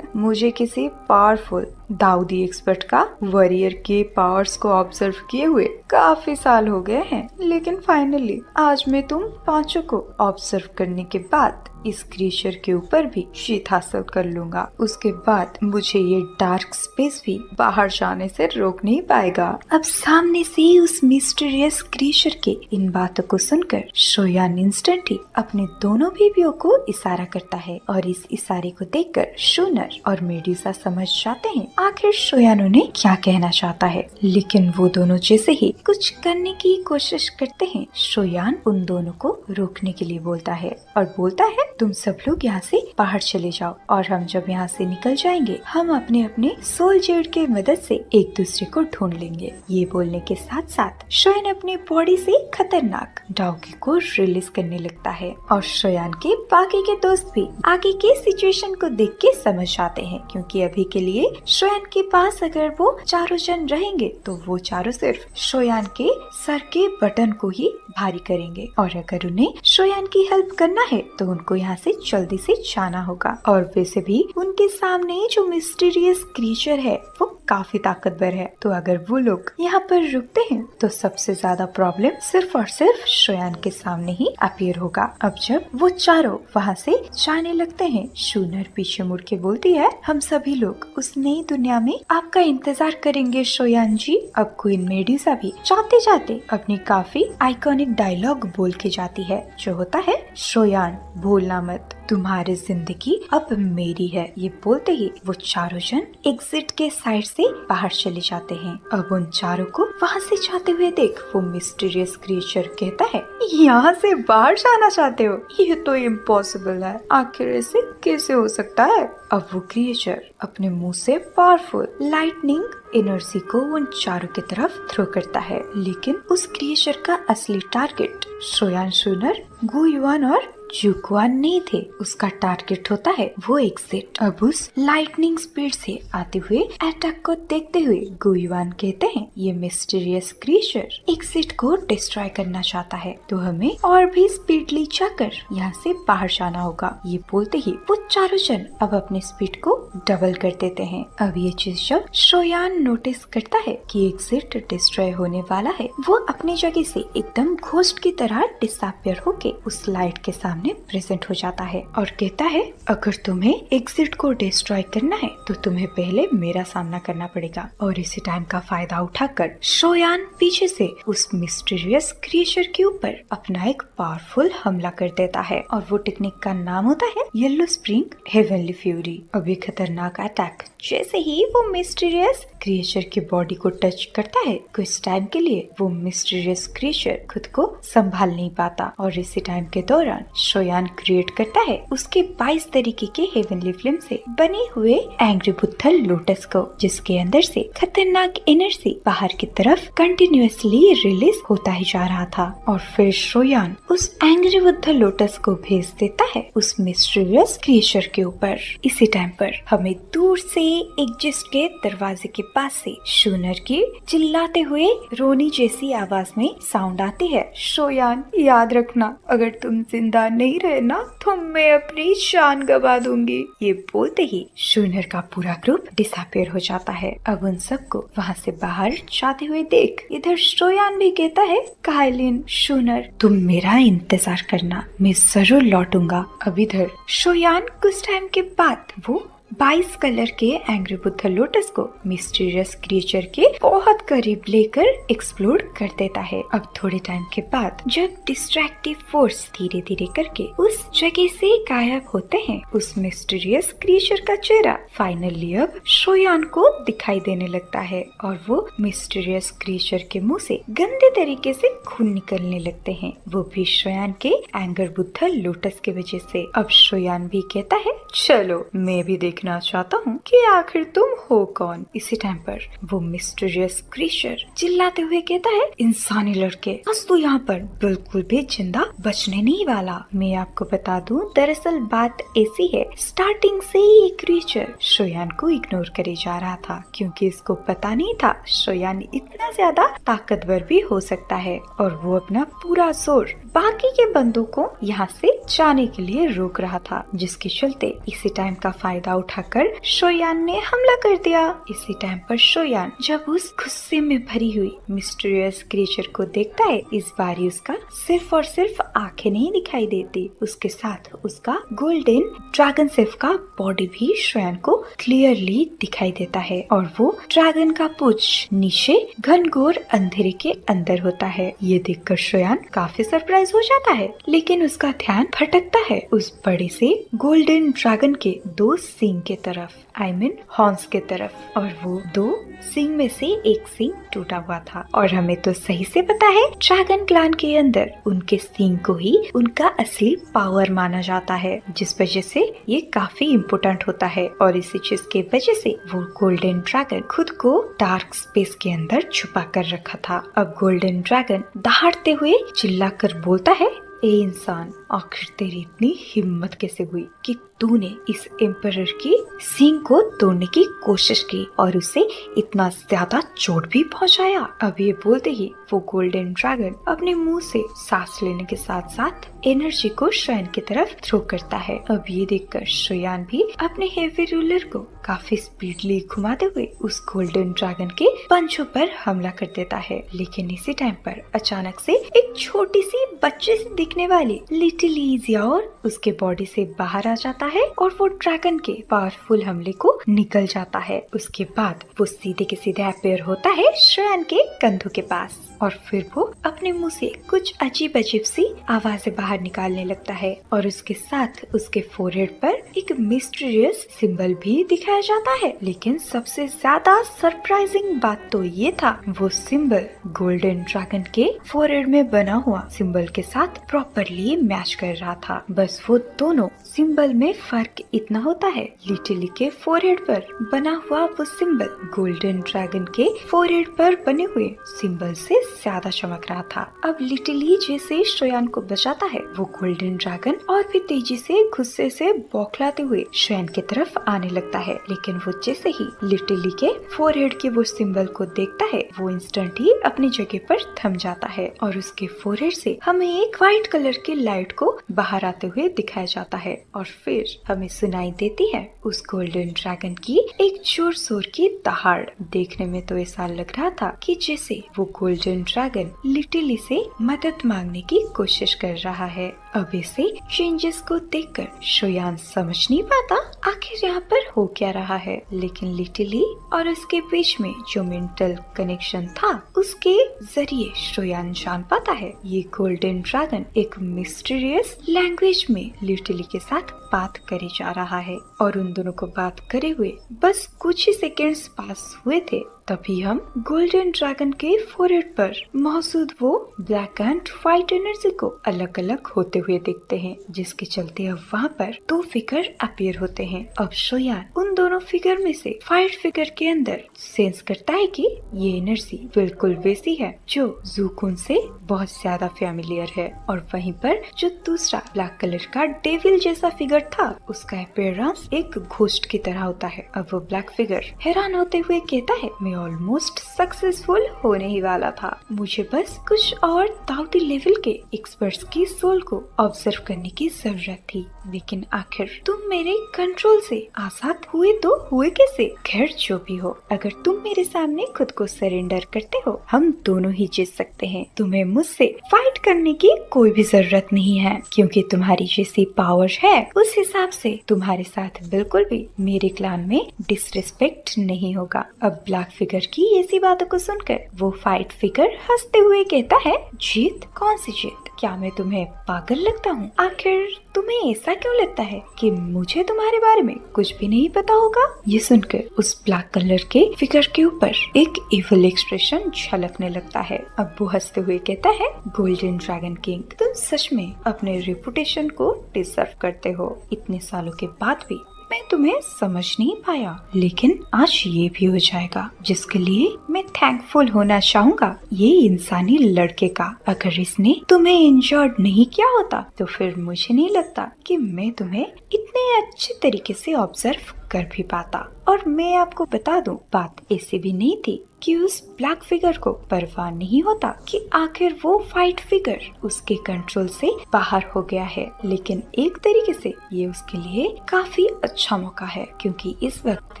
मुझे किसी पावरफुल दाऊदी एक्सपर्ट का वॉरियर के पावर्स को ऑब्जर्व किए हुए काफी साल हो गए हैं, लेकिन फाइनली आज मैं तुम पांचों को ऑब्जर्व करने के बाद इस क्रिएचर के ऊपर भी जीत हासिल कर लूंगा। उसके बाद मुझे ये डार्क स्पेस भी बाहर जाने से रोक नहीं पाएगा। अब सामने से उस मिस्टीरियस क्रिएचर के इन बातों को सुनकर शोयान इंस्टेंटली अपने दोनों बेबियों को इशारा करता है और इस इशारे को देखकर शूनर और मेड्यूसा समझ जाते हैं आखिर शोयान उन्हें क्या कहना चाहता है। लेकिन वो दोनों जैसे ही कुछ करने की कोशिश करते हैं, शोयान उन दोनों को रोकने के लिए बोलता है और बोलता है, तुम सब लोग यहाँ से बाहर चले जाओ और हम जब यहाँ से निकल जाएंगे हम अपने अपने सोल जेड के मदद से एक दूसरे को ढूंढ लेंगे। ये बोलने के साथ साथ शोयान अपनी बॉडी से खतरनाक डॉगी को रिलीज करने लगता है और शोयान के बाकी के दोस्त भी आगे के सिचुएशन को देख के समझ आते हैं, क्योंकि अभी के लिए शोयान के पास अगर वो चारों जन रहेंगे तो वो चारों सिर्फ शोयान के सर के बटन को ही भारी करेंगे और अगर उन्हें शोयान की हेल्प करना है तो उनको यहाँ से जल्दी से जाना होगा। और वैसे भी उनके सामने जो मिस्टीरियस क्रीचर है वो काफी ताकतवर है, तो अगर वो लोग यहाँ पर रुकते हैं तो सबसे ज्यादा प्रॉब्लम सिर्फ और सिर्फ शोयान के सामने ही अपीयर होगा। अब जब वो चारों वहाँ से जाने लगते हैं, शूनर पीछे मुड़ के बोलती है, हम सभी लोग उस नई दुनिया में आपका इंतजार करेंगे शोयान जी। अब क्वीन मेड्यूसा भी जाते जाते अपनी काफी आइकॉनिक डायलॉग बोल के जाती है, जो होता है, शोयान भूलना मत, तुम्हारी जिंदगी अब मेरी है। ये बोलते ही वो चारों जन एग्जिट के साइड से बाहर चले जाते हैं। अब उन चारों को वहाँ से जाते हुए देख वो मिस्टीरियस क्रिएचर कहता है, यहाँ से बाहर जाना चाहते हो? ये तो इम्पॉसिबल है, आखिर ऐसे कैसे हो सकता है? अब वो क्रिएचर अपने मुंह से पावरफुल लाइटनिंग एनर्जी को उन चारों की तरफ थ्रो करता है, लेकिन उस क्रिएचर का असली टारगेट शोयान, शूनर, गुयुआन और जुक्वान नहीं थे। उसका टारगेट होता है वो एग्जिट। अब उस लाइटनिंग स्पीड से आते हुए अटैक को देखते हुए गुयुआन कहते हैं, ये मिस्टीरियस क्रिएचर एग्जिट को डिस्ट्रॉय करना चाहता है, तो हमें और भी स्पीडली जाकर यहाँ से बाहर जाना होगा। ये बोलते ही वो चारों जन अब अपने स्पीड को डबल कर देते हैं। अब ये चीज जब शोयान नोटिस करता है कि एग्जिट डिस्ट्रॉय होने वाला है, वो अपनी जगह से एकदम घोस्ट की तरह डिसअपियर होके उस लाइट के सामने प्रेजेंट हो जाता है और कहता है, अगर तुम्हें एग्जिट को डिस्ट्रॉय करना है तो तुम्हें पहले मेरा सामना करना पड़ेगा। और इसी टाइम का फायदा उठाकर शोयान पीछे से उस मिस्टीरियस क्रिएचर के ऊपर अपना एक पावरफुल हमला कर देता है और वो टेक्निक का नाम होता है येलो स्प्रिंग हेवनली फ्यूरी। अभी खतरनाक अटैक जैसे ही वो मिस्टीरियस क्रिएचर की बॉडी को टच करता है, कुछ टाइम के लिए वो मिस्टीरियस क्रिएचर खुद को संभाल नहीं पाता और इसी टाइम के दौरान शोयान क्रिएट करता है उसके 22 तरीके के हेवनली फ्लेम से बने हुए एंग्री बुद्धल लोटस को, जिसके अंदर से खतरनाक एनर्जी बाहर की तरफ कंटिन्यूअसली रिलीज होता ही जा रहा था। और फिर शोयान उस एंग्री बुद्धल लोटस को भेज देता है उस मिस्टीरियस क्रिएचर के ऊपर। इसी टाइम पर हमें दूर से एग्जिट के दरवाजे के पास से शूनर की चिल्लाते हुए रोनी जैसी आवाज में साउंड आती है, शोयान याद रखना, अगर तुम जिंदा नहीं रहे ना तो मैं अपनी जान गवा दूंगी। ये बोलते ही शूनर का पूरा ग्रुप डिसअपियर हो जाता है। अब उन सबको वहाँ से बाहर जाते हुए देख इधर शोयान भी कहता है, कायलिन, शूनर, तुम मेरा इंतजार करना, मैं जरूर लौटूंगा। अब इधर शोयान कुछ टाइम के बाद वो 22 कलर के एंग्री बुद्धा लोटस को मिस्टीरियस क्रिएचर के बहुत करीब लेकर एक्सप्लोर कर देता है। अब थोड़े टाइम के बाद जब डिस्ट्रैक्टिव फोर्स धीरे धीरे करके उस जगह से गायब होते हैं, उस मिस्टीरियस क्रिएचर का चेहरा फाइनली अब शोयान को दिखाई देने लगता है और वो मिस्टीरियस क्रिएचर के मुंह से गंदे तरीके से खून निकलने लगते हैं, वो भी शोयान के एंगर बुद्धा लोटस की वजह से। अब शोयान भी कहता है चलो मैं भी देखना चाहता हूँ कि आखिर तुम हो कौन। इसी टाइम पर वो मिस्टीरियस क्रिएचर चिल्लाते हुए कहता है इंसानी लड़के, आज तो यहाँ पर बिल्कुल भी जिंदा बचने नहीं वाला। मैं आपको बता दूं, दरअसल बात ऐसी है, स्टार्टिंग से ही ये क्रिएचर शोयान को इग्नोर करे जा रहा था क्योंकि इसको पता नहीं था शोयान इतना ज्यादा ताकतवर भी हो सकता है और वो अपना पूरा जोर बाकी के बंदों को यहाँ से जाने के लिए रोक रहा था, जिसके चलते इसी टाइम का फायदा उठाकर शोयान ने हमला कर दिया। इसी टाइम पर शोयान जब उस गुस्से में भरी हुई मिस्टीरियस क्रिएचर को देखता है, इस बारी उसका सिर्फ और सिर्फ आंखें नहीं दिखाई देती, उसके साथ उसका गोल्डन ड्रैगन सेफ का बॉडी भी शोयान को क्लियरली दिखाई देता है और वो ड्रैगन का पूंछ नीचे घनघोर अंधेरे के अंदर होता है। ये देखकर शोयान काफी सरप्राइज हो जाता है, लेकिन उसका ध्यान भटकता है उस बड़े से गोल्डन ड्रैगन के 2 सींग के तरफ, आई मीन हॉर्न्स के तरफ, और वो 2 सींग में से एक सींग टूटा हुआ था। और हमें तो सही से पता है ड्रैगन क्लैन के अंदर उनके सींग को ही उनका असली पावर माना जाता है, जिस वजह से ये काफी इम्पोर्टेंट होता है और इसी चीज के वजह से वो गोल्डन ड्रैगन खुद को डार्क स्पेस के अंदर छुपा कर रखा था। अब गोल्डन ड्रैगन दहाड़ते हुए चिल्लाकर बोलता है, ए इंसान, आखिर तेरी इतनी हिम्मत कैसे हुई कि तूने इस एम्परर की सींग को तोड़ने की कोशिश की और उसे इतना ज्यादा चोट भी पहुंचाया। अब ये बोलते ही वो गोल्डन ड्रैगन अपने मुंह से सांस लेने के साथ साथ एनर्जी को शोयान की तरफ थ्रो करता है। अब ये देखकर शोयान भी अपने हेवी रूलर को काफी स्पीडली घुमाते हुए उस गोल्डन ड्रैगन के पंचों पर हमला कर देता है, लेकिन इसी टाइम पर अचानक से एक छोटी सी बच्चे से दिखने वाली लिटिल ईजियाओर उसके बॉडी से बाहर आ जाता है और वो ड्रैगन के पावरफुल हमले को निकल जाता है। उसके बाद वो सीधे के सीधे अपीयर होता है शोयान के कंधों के पास और फिर वो अपने मुंह से कुछ अजीब अजीब सी आवाजें बाहर निकालने लगता है और उसके साथ उसके फोरहेड पर एक मिस्टीरियस सिंबल भी दिखाया जाता है। लेकिन सबसे ज्यादा सरप्राइजिंग बात तो ये था, वो सिंबल गोल्डन ड्रैगन के फोरहेड में बना हुआ सिंबल के साथ प्रॉपरली मैच कर रहा था। बस वो दोनों सिंबल में फर्क इतना होता है, लिटिली के फोरहेड पर बना हुआ वो सिंबल गोल्डन ड्रैगन के फोरहेड पर बने हुए सिंबल से ज्यादा चमक रहा था। अब लिटिली जैसे शोयान को बचाता है, वो गोल्डन ड्रैगन और भी तेजी से गुस्से से बौखलाते हुए शोयान की तरफ आने लगता है, लेकिन वो जैसे ही लिटिली के फोरहेड के वो सिंबल को देखता है, वो इंस्टेंट ही अपनी जगह पर थम जाता है और उसके फोरहेड से हमें एक व्हाइट कलर की लाइट को बाहर आते हुए दिखाया जाता है और फिर हमें सुनाई देती है उस गोल्डन ड्रैगन की एक जोर शोर की दहाड़। देखने में तो ऐसा लग रहा था कि जैसे वो गोल्डन ड्रैगन लिटिली से मदद मांगने की कोशिश कर रहा है। अब ऐसे चेंजेस को देखकर शोयान समझ नहीं पाता आखिर यहाँ पर हो क्या रहा है, लेकिन लिटिली और उसके बीच में जो मेंटल कनेक्शन था उसके जरिए शोयान जान पाता है ये गोल्डन ड्रैगन एक मिस्टीरियस लैंग्वेज में लिटिली के साथ बात करे जा रहा है और उन दोनों को बात करे हुए बस कुछ ही सेकेंड्स पास हुए थे, तभी हम गोल्डन ड्रैगन के फोरहेड पर मौजूद वो ब्लैक एंड व्हाइट एनर्जी को अलग अलग होते हुए देखते हैं, जिसके चलते अब वहाँ पर 2 फिगर अपीयर होते हैं। अब शोयान उन दोनों फिगर में से व्हाइट फिगर के अंदर सेंस करता है कि ये एनर्जी बिल्कुल वैसी है जो ज़ुकुन से बहुत ज्यादा फैमिलियर है, और वहीं पर जो दूसरा ब्लैक कलर का डेविल जैसा फिगर था उसका अपीयरेंस एक घोस्ट की तरह होता है। अब वो ब्लैक फिगर हैरान होते हुए कहता है, मैं ऑलमोस्ट सक्सेसफुल होने ही वाला था, मुझे बस कुछ और दाऊदी लेवल के एक्सपर्ट्स की सोल को ऑब्जर्व करने की जरूरत थी, लेकिन आखिर तुम मेरे कंट्रोल से आजाद हुए तो हुए कैसे? खैर जो भी हो, अगर तुम मेरे सामने खुद को सरेंडर करते हो, हम दोनों ही जीत सकते हैं। तुम्हें मुझसे फाइट करने की कोई भी जरूरत नहीं है, क्योंकि तुम्हारी जैसी पावर है उस हिसाब से तुम्हारे साथ बिल्कुल भी मेरे क्लान में डिसरिस्पेक्ट नहीं होगा। अब ब्लैक फिगर की ऐसी बातों को सुनकर वो फाइट फिगर हंसते हुए कहता है, जीत? कौन सी जीत? क्या मैं तुम्हें पागल लगता हूँ? आखिर तुम्हें ऐसा क्यों लगता है कि मुझे तुम्हारे बारे में कुछ भी नहीं पता होगा? ये सुनकर उस ब्लैक कलर के फिगर के ऊपर एक इविल एक्सप्रेशन झलकने लगता है। अब वो हंसते हुए कहता है, गोल्डन ड्रैगन किंग, तुम सच में अपने रेपुटेशन को डिजर्व करते हो। इतने सालों के बाद भी मैं तुम्हें समझ नहीं पाया, लेकिन आज ये भी हो जाएगा, जिसके लिए मैं थैंकफुल होना चाहूँगा ये इंसानी लड़के का। अगर इसने तुम्हें इंजर्ड नहीं किया होता तो फिर मुझे नहीं लगता कि मैं तुम्हें इतने अच्छे तरीके से ऑब्जर्व कर भी पाता। और मैं आपको बता दूं, बात ऐसी भी नहीं थी कि उस ब्लैक फिगर को परवाह नहीं होता कि आखिर वो फाइट फिगर उसके कंट्रोल से बाहर हो गया है, लेकिन एक तरीके से ये उसके लिए काफी अच्छा मौका है, क्योंकि इस वक्त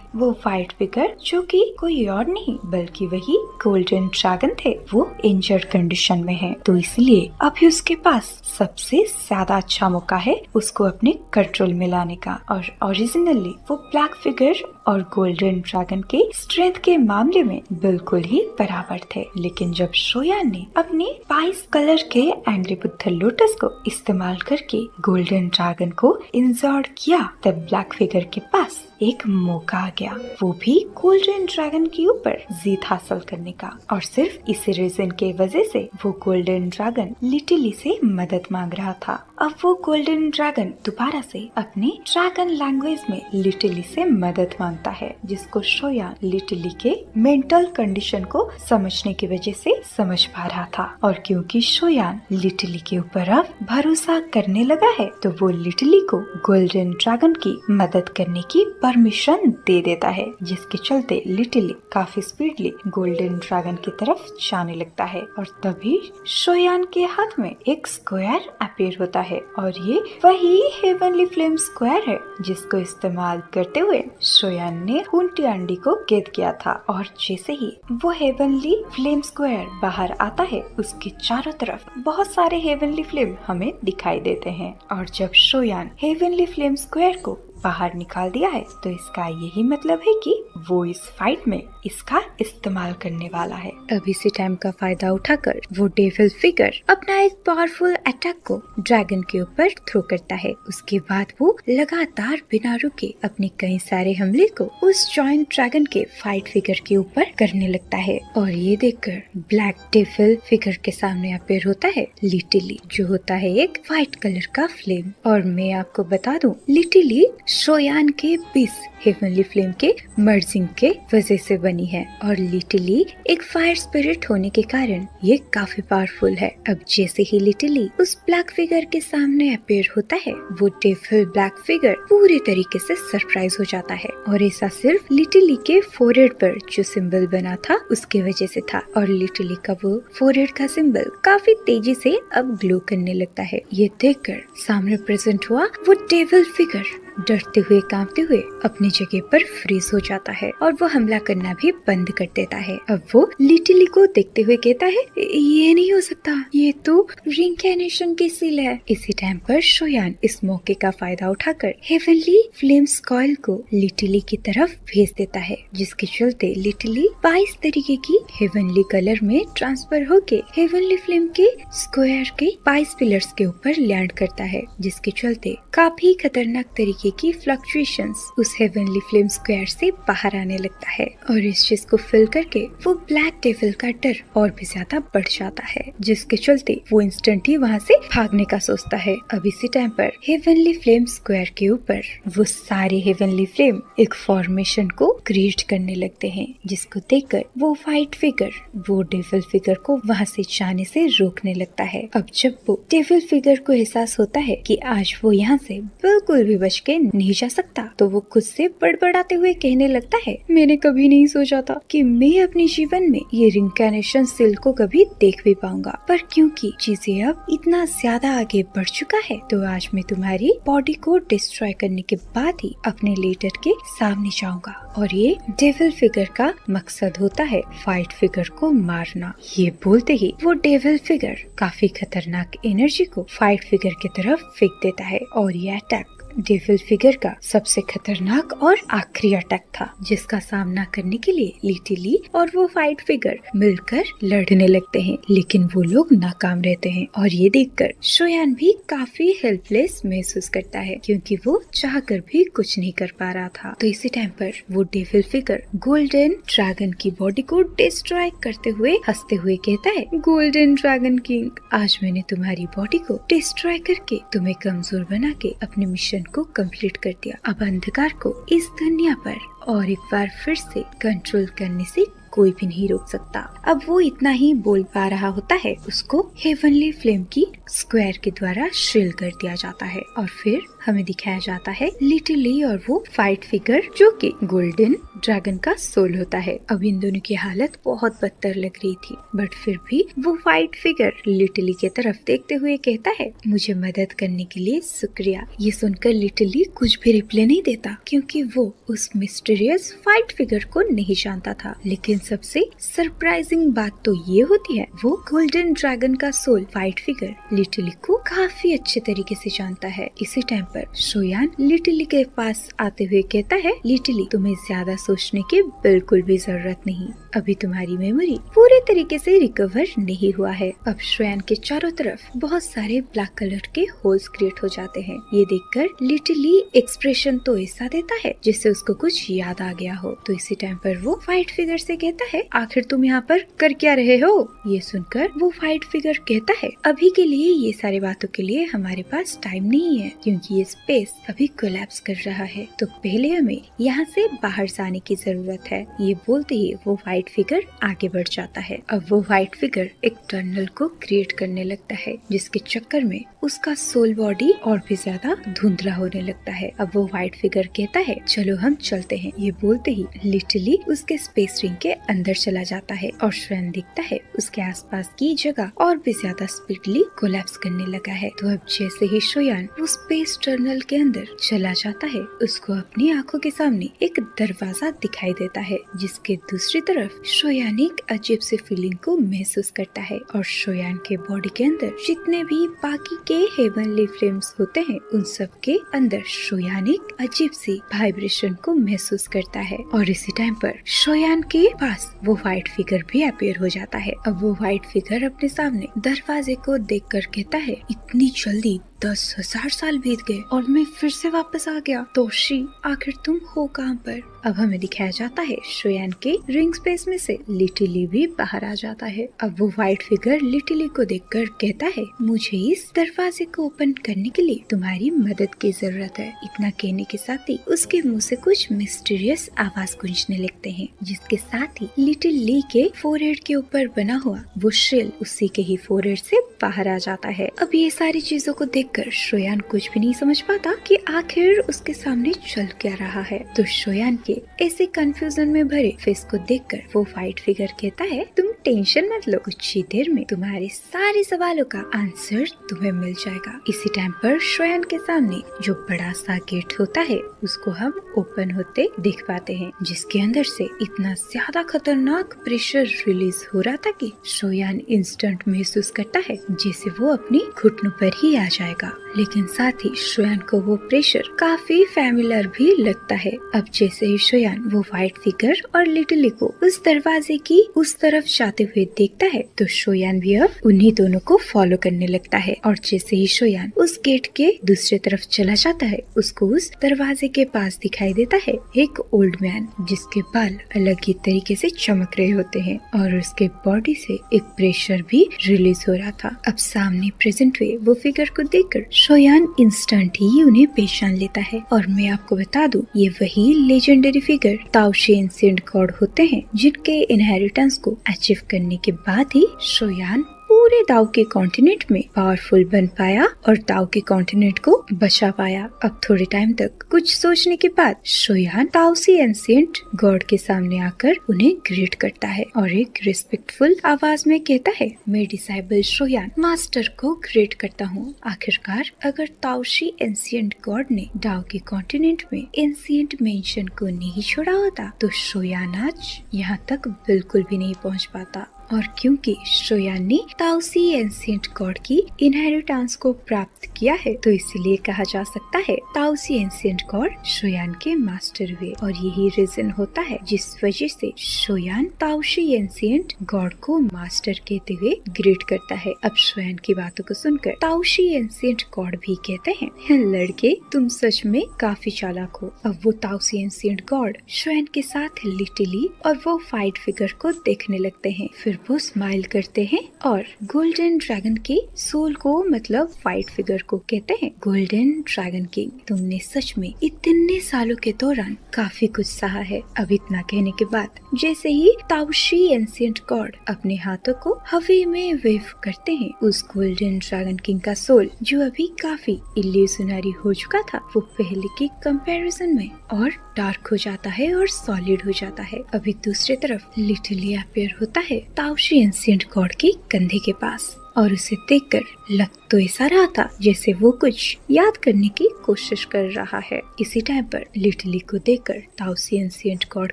वो फाइट फिगर, जो कि कोई और नहीं बल्कि वही गोल्डन ड्रैगन थे, वो इंजर्ड कंडीशन में है। तो इसलिए अभी उसके पास सबसे ज्यादा अच्छा मौका है उसको अपने कंट्रोल में लाने का। और ओरिजिनली वो ब्लैक फिगर और गोल्डन ड्रैगन के स्ट्रेंथ के मामले में बिल्कुल ही बराबर थे, लेकिन जब शोयान ने अपने 22 कलर के एंग्री बुद्ध लोटस को इस्तेमाल करके गोल्डन ड्रैगन को इंजर्ड किया, तब ब्लैक फिगर के पास एक मौका आ गया, वो भी गोल्डन ड्रैगन के ऊपर जीत हासिल करने का। और सिर्फ इसी रीजन के वजह से वो गोल्डन ड्रैगन लिटिली से मदद मांग रहा था। अब वो गोल्डन ड्रैगन दोबारा से अपने ड्रैगन लैंग्वेज में लिटिली से मदद मांगता है, जिसको शोयान लिटिली के मेंटल कंडीशन को समझने की वजह से समझ पा रहा था। और क्योंकि शोयान लिटिली के ऊपर अब भरोसा करने लगा है, तो वो लिटिली को गोल्डन ड्रैगन की मदद करने की परमिशन दे देता है, जिसके चलते लिटिली काफी स्पीडली गोल्डन ड्रैगन की तरफ जाने लगता है। और तभी शोयान के हाथ में एक स्क्वायर अपीयर होता है, और ये वही हेवनली फ्लेम स्क्वायर है जिसको इस्तेमाल करते हुए शोयान ने हुंटी आंडी को कैद किया था। और जैसे ही वो हेवनली फ्लेम स्क्वायर बाहर आता है, उसके चारों तरफ बहुत सारे हेवनली फ्लेम हमें दिखाई देते हैं। और जब शोयान हेवनली फ्लेम स्क्वायर को बाहर निकाल दिया है, तो इसका यही मतलब है कि वो इस फाइट में इसका इस्तेमाल करने वाला है। अब इसी टाइम का फायदा उठाकर वो डेविल फिगर अपना एक पावरफुल अटैक को ड्रैगन के ऊपर थ्रो करता है। उसके बाद वो लगातार बिना रुके अपने कई सारे हमले को उस जॉइंट ड्रैगन के फाइट फिगर के ऊपर करने लगता है। और ये देखकर ब्लैक डेविल फिगर के सामने अपीयर होता है लिटिली, जो होता है एक व्हाइट कलर का फ्लेम। और मैं आपको बता दूं, लिटिली शोयान के 20 हेवनली फ्लेम के मर्जिंग के वजह से बनी है, और लिटिली एक फायर स्पिरिट होने के कारण ये काफी पावरफुल है। अब जैसे ही लिटिली उस ब्लैक फिगर के सामने अपीयर होता है, वो डेविल ब्लैक फिगर पूरी तरीके से सरप्राइज हो जाता है। और ऐसा सिर्फ लिटिली के फोरहेड पर जो सिंबल बना था उसके वजह से था। और लिटिली का वो फोरहेड का सिंबल काफी तेजी से अब ग्लो करने लगता है। ये देखकर सामने प्रेजेंट हुआ वो डेविल फिगर डरते हुए कांपते हुए अपनी जगह पर फ्रीज हो जाता है, और वो हमला करना भी बंद कर देता है। अब वो लिटिली को देखते हुए कहता है, ये नहीं हो सकता, ये तो रिइंकार्नेशन की सील है। इसी टाइम पर शोयान इस मौके का फायदा उठाकर हेवनली फ्लेम्स कॉइल को लिटिली की तरफ भेज देता है, जिसके चलते लिटिली 22 तरीके की हेवनली कलर में ट्रांसफर होके हेवनली फ्लेम के स्क्वायर के 22 पिलर्स के ऊपर लैंड करता है, जिसके चलते काफी खतरनाक तरीके की फ्लक्चुएशंस उस हेवनली फ्लेम स्क्वायर से बाहर आने लगता है। और इस चीज को फिल करके वो ब्लैक डेविल का डर और भी ज्यादा बढ़ जाता है, जिसके चलते वो इंस्टेंट ही वहाँ से भागने का सोचता है। अब इसी टाइम पर हेवनली फ्लेम स्क्वायर के ऊपर वो सारे हेवनली फ्लेम एक फॉर्मेशन को क्रिएट करने लगते हैं, जिसको देखकर वो व्हाइट फिगर वो डेविल फिगर को वहाँ से जाने से रोकने लगता है। अब जब वो डेविल फिगर को एहसास होता है कि आज वो यहाँ से बिल्कुल भी बच के रहे नहीं जा सकता तो वो खुद से बड़बड़ाते हुए कहने लगता है, मैंने कभी नहीं सोचा था कि मैं अपने जीवन में ये रिंकार्नेशन सेल को कभी देख भी पाऊंगा, पर क्योंकि चीजें अब इतना ज्यादा आगे बढ़ चुका है तो आज मैं तुम्हारी बॉडी को डिस्ट्रॉय करने के बाद ही अपने लीडर के सामने जाऊंगा। और ये डेविल फिगर का मकसद होता है फाइट फिगर को मारना। ये बोलते ही वो डेविल फिगर काफी खतरनाक एनर्जी को फाइट फिगर की तरफ फेंक देता है और ये अटैक डेविल फिगर का सबसे खतरनाक और आखिरी अटैक था, जिसका सामना करने के लिए लिटिली और वो फाइट फिगर मिलकर लड़ने लगते हैं, लेकिन वो लोग नाकाम रहते हैं। और ये देखकर शोयान भी काफी हेल्पलेस महसूस करता है, क्योंकि वो चाहकर भी कुछ नहीं कर पा रहा था। तो इसी टाइम पर वो डेविल फिगर गोल्डन ड्रैगन की बॉडी को डिस्ट्रॉय करते हुए हंसते हुए कहता है, गोल्डन ड्रैगन किंग, आज मैंने तुम्हारी बॉडी को डिस्ट्रॉय करके तुम्हें कमजोर बना के अपने मिशन को कंप्लीट कर दिया। अब अंधकार को इस दुनिया पर और एक बार फिर से कंट्रोल करने से कोई भी नहीं रोक सकता। अब वो इतना ही बोल पा रहा होता है, उसको हेवनली फ्लेम की स्क्वायर के द्वारा शील कर दिया जाता है और फिर हमें दिखाया जाता है लिटिली और वो फाइट फिगर जो कि गोल्डन ड्रैगन का सोल होता है। अब इन दोनों की हालत बहुत बदतर लग रही थी, बट फिर भी वो फाइट फिगर लिटिली के तरफ देखते हुए कहता है, मुझे मदद करने के लिए शुक्रिया। ये सुनकर लिटिली कुछ भी रिप्लाई नहीं देता, क्योंकि वो उस मिस्टीरियस फाइट फिगर को नहीं जानता था। लेकिन सबसे सरप्राइजिंग बात तो ये होती है, वो गोल्डन ड्रैगन का सोल फाइट फिगर लिटिली को काफी अच्छे तरीके से जानता है। इसी टाइम पर शोयान लिटिली के पास आते हुए कहता है, लिटिली, तुम्हें ज्यादा सोचने की बिल्कुल भी जरूरत नहीं, अभी तुम्हारी मेमोरी पूरे तरीके से रिकवर नहीं हुआ है। अब शोयान के चारों तरफ बहुत सारे ब्लैक कलर के होल्स क्रिएट हो जाते हैं। ये देखकर लिटिली एक्सप्रेशन तो ऐसा देता है जिससे उसको कुछ याद आ गया हो। तो इसी टाइम पर वो फाइट फिगर से कहता है, आखिर तुम यहाँ पर कर क्या रहे हो? ये सुनकर वो फाइट फिगर कहता है, अभी के लिए ये सारी बातों के लिए हमारे पास टाइम नहीं है, क्योंकि ये स्पेस अभी कोलैप्स कर रहा है, तो पहले हमें यहाँ से बाहर जाने की जरूरत है। ये बोलते ही वो व्हाइट फिगर आगे बढ़ जाता है। अब वो व्हाइट फिगर एक टनल को क्रिएट करने लगता है, जिसके चक्कर में उसका सोल बॉडी और भी ज्यादा धुंधला होने लगता है। अब वो व्हाइट फिगर कहता है, चलो हम चलते हैं। ये बोलते ही लिटिली उसके स्पेस रिंग के अंदर चला जाता है और श्रेन दिखता है उसके आसपास की जगह और भी ज्यादा स्पीडली कोलैप्स करने लगा है। तो अब जैसे ही शोयान वो स्पेस टनल के अंदर चला जाता है, उसको अपनी आंखों के सामने एक दरवाजा दिखाई देता है, जिसके दूसरी तरफ शोयान एक अजीब सी फीलिंग को महसूस करता है और शोयान के बॉडी के अंदर जितने भी बाकी के हेवनली फ्लेम्स होते हैं, उन सब के अंदर शोयान एक अजीब सी वाइब्रेशन को महसूस करता है। और इसी टाइम पर शोयान के पास वो व्हाइट फिगर भी अपीयर हो जाता है। अब वो व्हाइट फिगर अपने सामने दरवाजे को देखकर कहता है, इतनी जल्दी 10,000 साल बीत गए और मैं फिर से वापस आ गया। तोशी, आखिर तुम हो कहाँ पर? अब हमें दिखाया जाता है शोयान के रिंग स्पेस में से लिटिली भी बाहर आ जाता है। अब वो व्हाइट फिगर लिटिली को देखकर कहता है, मुझे इस दरवाजे को ओपन करने के लिए तुम्हारी मदद की जरूरत है। इतना कहने के साथ ही उसके मुंह से कुछ मिस्टीरियस आवाज गूंजने लगते हैं, जिसके साथ ही लिटिल ली के फोरहेड के ऊपर बना हुआ वो शेल उसी के ही फोरहेड से बाहर आ जाता है। अब ये सारी चीजों को देखकर शोयान कुछ भी नहीं समझ पाता कि आखिर उसके सामने चल क्या रहा है। तो शोयान के ऐसे कंफ्यूजन में भरे फेस को देखकर वो व्हाइट फिगर कहता है, तुम टेंशन मत लो, कुछ ही देर में तुम्हारे सारे सवालों का आंसर तुम्हें मिल जाएगा। इसी टाइम पर शोयान के सामने जो बड़ा सा गेट होता है, उसको हम ओपन होते देख पाते हैं, जिसके अंदर से इतना ज्यादा खतरनाक प्रेशर रिलीज हो रहा था कि शोयान इंस्टेंट महसूस करता है जैसे वो अपनी घुटनों पर ही आ जाएगा। लेकिन साथ ही शोयान को वो प्रेशर काफी फैमिलियर भी लगता है। अब जैसे ही शोयान वो व्हाइट फिगर और लिटिली को उस दरवाजे की उस तरफ जाते हुए देखता है, तो शोयान भी अब उन्हीं दोनों को फॉलो करने लगता है। और जैसे ही शोयान उस गेट के दूसरी तरफ चला जाता है, उसको उस दरवाजे के पास दिखाई देता है एक ओल्ड मैन, जिसके बाल अलग ही तरीके से चमक रहे होते हैं और उसके बॉडी से एक प्रेशर भी रिलीज हो रहा था। अब सामने प्रेजेंट हुए वो फिगर को देखकर शोयान इंस्टेंट ही उन्हें पहचान लेता है। और मैं आपको बता दूं, ये वही लेजेंडरी फिगर ताओशी एंशिएंट गॉड होते हैं, जिनके इनहेरिटेंस को अचीव करने के बाद ही शोयान पूरे दाओ के कॉन्टिनेंट में पावरफुल बन पाया और दाओ के कॉन्टिनेंट को बचा पाया। अब थोड़े टाइम तक कुछ सोचने के बाद शोयान ताओसी एंशिएंट गॉड के सामने आकर उन्हें ग्रीट करता है और एक रिस्पेक्टफुल आवाज में कहता है, मैं डिसाइबल शोयान मास्टर को ग्रीट करता हूँ। आखिरकार अगर ताओशी एंशिएंट गॉड ने दाओ के कॉन्टिनेंट में एंशिएंट मेंशन को नहीं छोड़ा होता तो शोयान आज यहाँ तक बिल्कुल भी नहीं पहुँच पाता। और क्योंकि शोयान ने ताओसी एंशिएंट गॉड की इनहेरिटेंस को प्राप्त किया है तो इसीलिए कहा जा सकता है ताओसी एंशिएंट गॉड शोयान के मास्टर हुए। और यही रीजन होता है जिस वजह से शोयान ताओशी एंशिएंट गॉड को मास्टर कहते हुए ग्रीट करता है। अब शोयान की बातों को सुनकर ताओशी एंशिएंट गॉड भी कहते हैं, लड़के तुम सच में काफी चालाक हो। अब वो ताओसी एंशिएंट गॉड शोयान के साथ लिटिली और वो फाइट फिगर को देखने लगते हैं। फिर वो स्माइल करते हैं और गोल्डन ड्रैगन के सोल को मतलब फाइट फिगर को कहते हैं, गोल्डन ड्रैगन किंग तुमने सच में इतने सालों के दौरान काफी कुछ सहा है। अब इतना कहने के बाद जैसे ही ताओशी एंशिएंट गॉड अपने हाथों को हवा में वेव करते हैं, उस गोल्डन ड्रैगन किंग का सोल जो अभी काफी इल्यूजनरी हो चुका था वो पहले की कंपैरिजन में और डार्क हो जाता है और सॉलिड हो जाता है। अभी दूसरी तरफ लिटिली अपीयर होता है ताओशी एंशिएंट गॉड के कंधे के पास और उसे देखकर लग तो ऐसा रहा था जैसे वो कुछ याद करने की कोशिश कर रहा है। इसी टाइम पर लिटिली को देखकर ताओशी एंशिएंट गॉड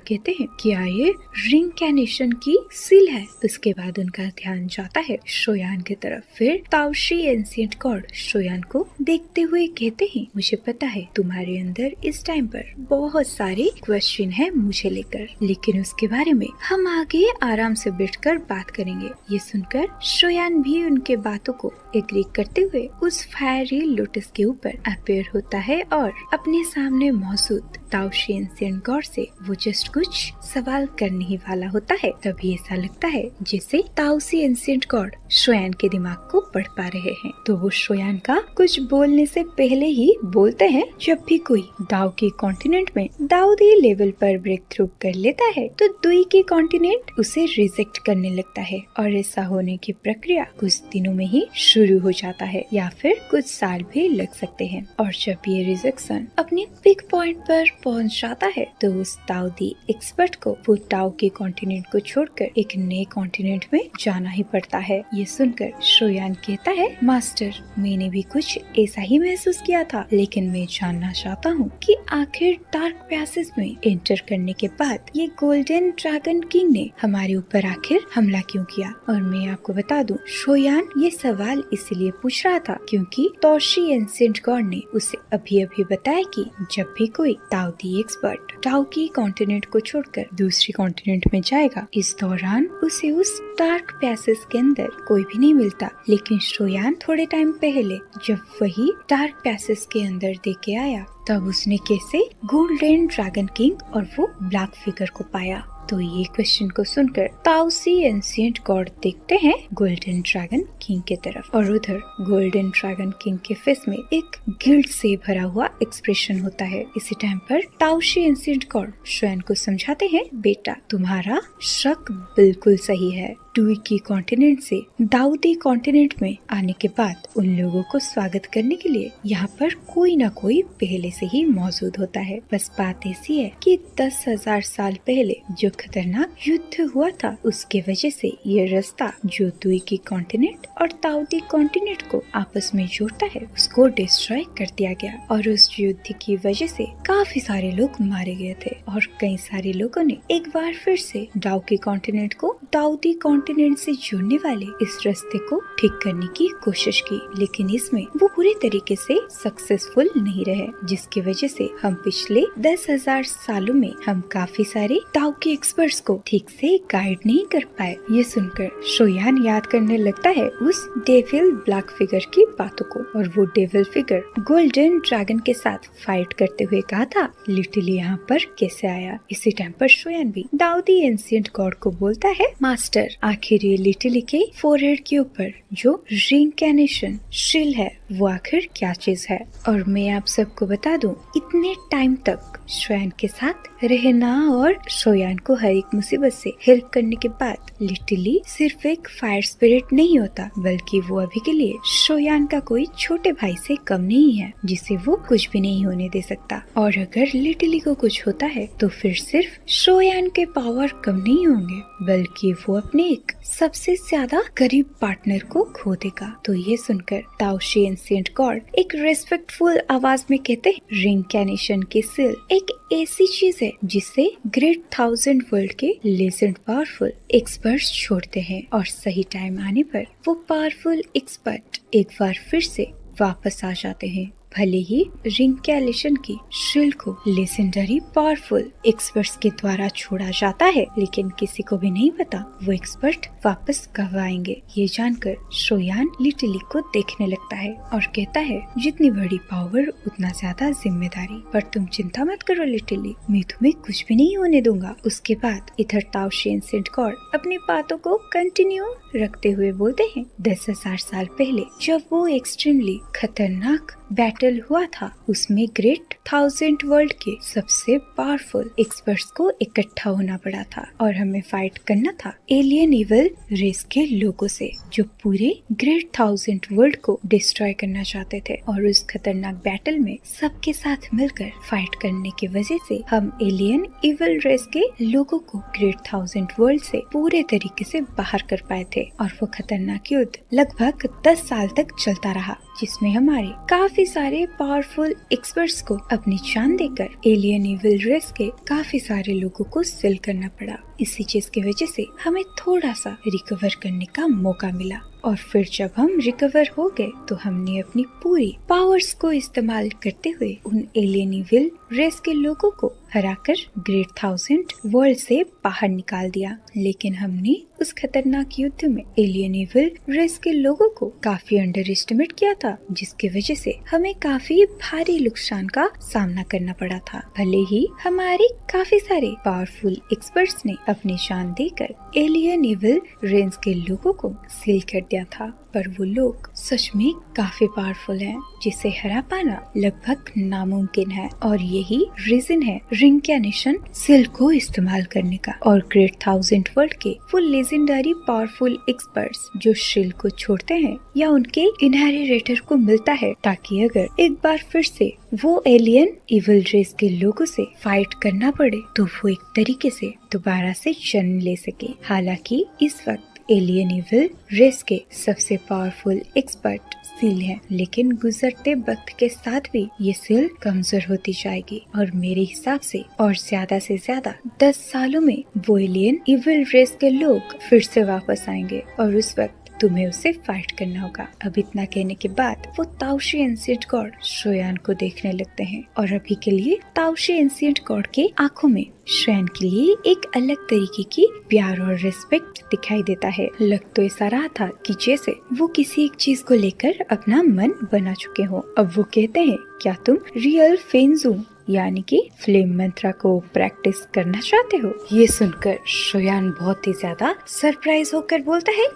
कहते हैं कि ये रिंकैनेशन की सील है। उसके बाद उनका ध्यान जाता है शोयान की तरफ। फिर ताओशी एंशिएंट गॉड शोयान को देखते हुए कहते हैं, मुझे पता है तुम्हारे अंदर इस टाइम पर बहुत सारे क्वेश्चन है मुझे लेकर, लेकिन उसके बारे में हम आगे आराम से बैठकर बात करेंगे। ये सुनकर शोयान भी उनके बातों को एग्री करते हुए उस फायरी लोटस के ऊपर अपीयर होता है और अपने सामने मौजूद ताओशी एंशिएंट गॉड से वो जस्ट कुछ सवाल करने ही वाला होता है। तभी ऐसा लगता है जैसे ताओशी एंशिएंट गॉड शोयान के दिमाग को पढ़ पा रहे हैं। तो वो शोयान का कुछ बोलने से पहले ही बोलते हैं, जब भी कोई दाओ के कॉन्टिनेंट में दाऊदी लेवल पर ब्रेक थ्रू कर लेता है तो दुई के कॉन्टिनेंट उसे रिजेक्ट करने लगता है और ऐसा होने की प्रक्रिया कुछ दिनों में ही शुरू हो जाता है या फिर कुछ साल भी लग सकते हैं। और जब ये रिजेक्शन अपने पिक पॉइंट पर पहुंच जाता है तो उस दाऊदी एक्सपर्ट को वो दाओ के कॉन्टिनेंट को छोड़कर एक नए कॉन्टिनेंट में जाना ही पड़ता है। ये सुनकर शोयान कहता है, मास्टर मैंने भी कुछ ऐसा ही महसूस किया था, लेकिन मैं जानना चाहता हूँ कि आखिर डार्क पैसेज में एंटर करने के बाद ये गोल्डन ड्रैगन किंग ने हमारे ऊपर आखिर हमला क्यों किया। और मैं आपको बता दूं, शोयान ये सवाल इसलिए पूछ रहा था क्योंकि ताओशी एंशिएंट गॉड ने उसे अभी अभी बताया कि जब भी कोई दाऊदी एक्सपर्ट दाओ की कॉन्टिनेंट को छोड़कर दूसरी कॉन्टिनेंट में जाएगा, इस दौरान उसे उस डार्क पैसेज के अंदर कोई भी नहीं मिलता। लेकिन शोयान थोड़े टाइम पहले जब वही डार्क पैसेज के अंदर देख के आया तब उसने कैसे गोल्डन ड्रैगन किंग और वो ब्लैक फिगर को पाया। तो ये क्वेश्चन को सुनकर ताओशी एंशिएंट गॉड देखते हैं गोल्डन ड्रैगन किंग की तरफ और उधर गोल्डन ड्रैगन किंग के फेस में एक गिल्ट से भरा हुआ एक्सप्रेशन होता है। इसी टाइम पर ताओशी एंशिएंट गॉड शोयान को समझाते हैं, बेटा तुम्हारा शक बिल्कुल सही है। टुई की कॉन्टिनेंट से दाऊदी कॉन्टिनेंट में आने के बाद उन लोगों को स्वागत करने के लिए यहाँ पर कोई न कोई पहले से ही मौजूद होता है। बस बात ऐसी है कि 10,000 साल पहले जो खतरनाक युद्ध हुआ था उसके वजह से ये रास्ता जो टुई की कॉन्टिनेंट और दाऊदी कॉन्टिनेंट को आपस में जोड़ता है उसको डिस्ट्रॉय कर दिया गया और उस युद्ध की वजह से काफी सारे लोग मारे गए थे और कई सारे लोगों ने एक बार फिर से दाओ के कॉन्टिनेंट को दाऊदी कॉन्टिनेंट से जोड़ने वाले इस रास्ते को ठीक करने की कोशिश की, लेकिन इसमें वो पूरे तरीके से सक्सेसफुल नहीं रहे, जिसकी वजह से हम पिछले 10,000 सालों में हम काफी सारे दाओ के एक्सपर्ट्स को ठीक से गाइड नहीं कर पाए। ये सुनकर शोयान याद करने लगता है उस डेविल ब्लैक फिगर की बातों को और वो डेविल फिगर गोल्डन ड्रैगन के साथ फाइट करते हुए कहा था लिटिली यहाँ पर कैसे आया। इसी टाइम पर शोयान भी दाऊदी एंशिएंट गॉड को बोलता है, मास्टर आखिर ये लिटिली के फोरहेड के ऊपर जो रिंकैनेशन शील है वो आखिर क्या चीज है। और मैं आप सबको बता दूं, इतने टाइम तक शोयान के साथ रहना और शोयान को हर एक मुसीबत से हेल्प करने के बाद लिटिली सिर्फ एक फायर स्पिरिट नहीं होता, बल्कि वो अभी के लिए शोयान का कोई छोटे भाई से कम नहीं है, जिसे वो कुछ भी नहीं होने दे सकता। और अगर लिटिली को कुछ होता है तो फिर सिर्फ शोयान के पावर कम नहीं होंगे, बल्कि वो अपने एक सबसे ज्यादा करीब पार्टनर को खो देगा। तो ये सुनकर ताओशी एंशिएंट गॉड एक रेस्पेक्टफुल आवाज में कहते हैं, रिइंकार्नेशन की सील एक ऐसी चीज है जिसे ग्रेट 1000 वर्ल्ड के लेजेंड पावरफुल एक्सपर्ट्स छोड़ते हैं, और सही टाइम आने पर वो पावरफुल एक्सपर्ट एक बार फिर से वापस आ जाते हैं। भले ही रिइंकार्नेशन की शील्ड को लेजेंडरी पावरफुल एक्सपर्ट्स के द्वारा छोड़ा जाता है, लेकिन किसी को भी नहीं पता वो एक्सपर्ट वापस कब आएंगे। ये जानकर शोयान लिटिली को देखने लगता है और कहता है, जितनी बड़ी पावर उतना ज्यादा जिम्मेदारी, पर तुम चिंता मत करो लिटिली, मैं तुम्हें कुछ भी नहीं होने दूंगा। उसके बाद इधर ताओशी एंशिएंट गॉड अपनी बातों को कंटिन्यू रखते हुए बोलते हैं, 10,000 साल पहले जब वो एक्सट्रीमली खतरनाक बैटल हुआ था, उसमें ग्रेट 1000 वर्ल्ड के सबसे पावरफुल एक्सपर्ट्स को इकट्ठा होना पड़ा था और हमें फाइट करना था एलियन इविल रेस के लोगों से, जो पूरे ग्रेट 1000 वर्ल्ड को डिस्ट्रॉय करना चाहते थे। और उस खतरनाक बैटल में सबके साथ मिलकर फाइट करने की वजह से हम एलियन इविल रेस के लोगों को ग्रेट 1000 वर्ल्ड से पूरे तरीके से बाहर कर पाए थे। और वो खतरनाक युद्ध लगभग 10 साल तक चलता रहा, जिसमें हमारे काफी सारे पावरफुल एक्सपर्ट्स को अपनी जान देकर एलियन इविल रेस के काफी सारे लोगों को सील करना पड़ा। इसी चीज की वजह से हमें थोड़ा सा रिकवर करने का मौका मिला, और फिर जब हम रिकवर हो गए तो हमने अपनी पूरी पावर्स को इस्तेमाल करते हुए उन एलियन इविल रेस के लोगों को हराकर ग्रेट 1000 वर्ल्ड से बाहर निकाल दिया। लेकिन हमने उस खतरनाक युद्ध में एलियन इविल रेस के लोगों को काफी अंडर एस्टिमेट किया था, जिसकी वजह से हमें काफी भारी नुकसान का सामना करना पड़ा था। भले ही हमारे काफी सारे पावरफुल एक्सपर्ट्स ने अपनी जान देकर एलियन इविल रेस के लोगों को सील कर दिया था, पर वो लोग सच में काफी पावरफुल हैं, जिसे हरा पाना लगभग नामुमकिन है। और यही रीजन है रिइंकार्नेशन सील को इस्तेमाल करने का। और ग्रेट 1000 वर्ल्ड के वो लेजेंडरी पावरफुल एक्सपर्ट्स जो शील्ड को छोड़ते हैं या उनके इनहेरिटेटर को मिलता है, ताकि अगर एक बार फिर से वो एलियन इविल रेस के लोगों से फाइट करना पड़े तो वो एक तरीके से दोबारा से जन्म ले सके। हालांकि इस वक्त एलियन इविल रेस के सबसे पावरफुल एक्सपर्ट सील है, लेकिन गुजरते वक्त के साथ भी ये सील कमजोर होती जाएगी, और मेरे हिसाब से और ज्यादा से ज्यादा 10 सालों में वो एलियन इविल रेस के लोग फिर से वापस आएंगे, और उस वक्त तुम्हें उसे फाइट करना होगा। अब इतना कहने के बाद वो ताओशी एंशिएंट गॉड शोयान को देखने लगते हैं, और अभी के लिए ताओशी एंशिएंट गॉड के आंखों में शोयान के लिए एक अलग तरीके की प्यार और रिस्पेक्ट दिखाई देता है। लग तो ऐसा रहा था कि जैसे वो किसी एक चीज को लेकर अपना मन बना चुके हो। अब वो कहते हैं, क्या तुम रियल फेंजू यानी कि फ्लेम मंत्रा को प्रैक्टिस करना चाहते हो? ये सुनकर शोयान बहुत ही ज्यादा सरप्राइज होकर बोलता है,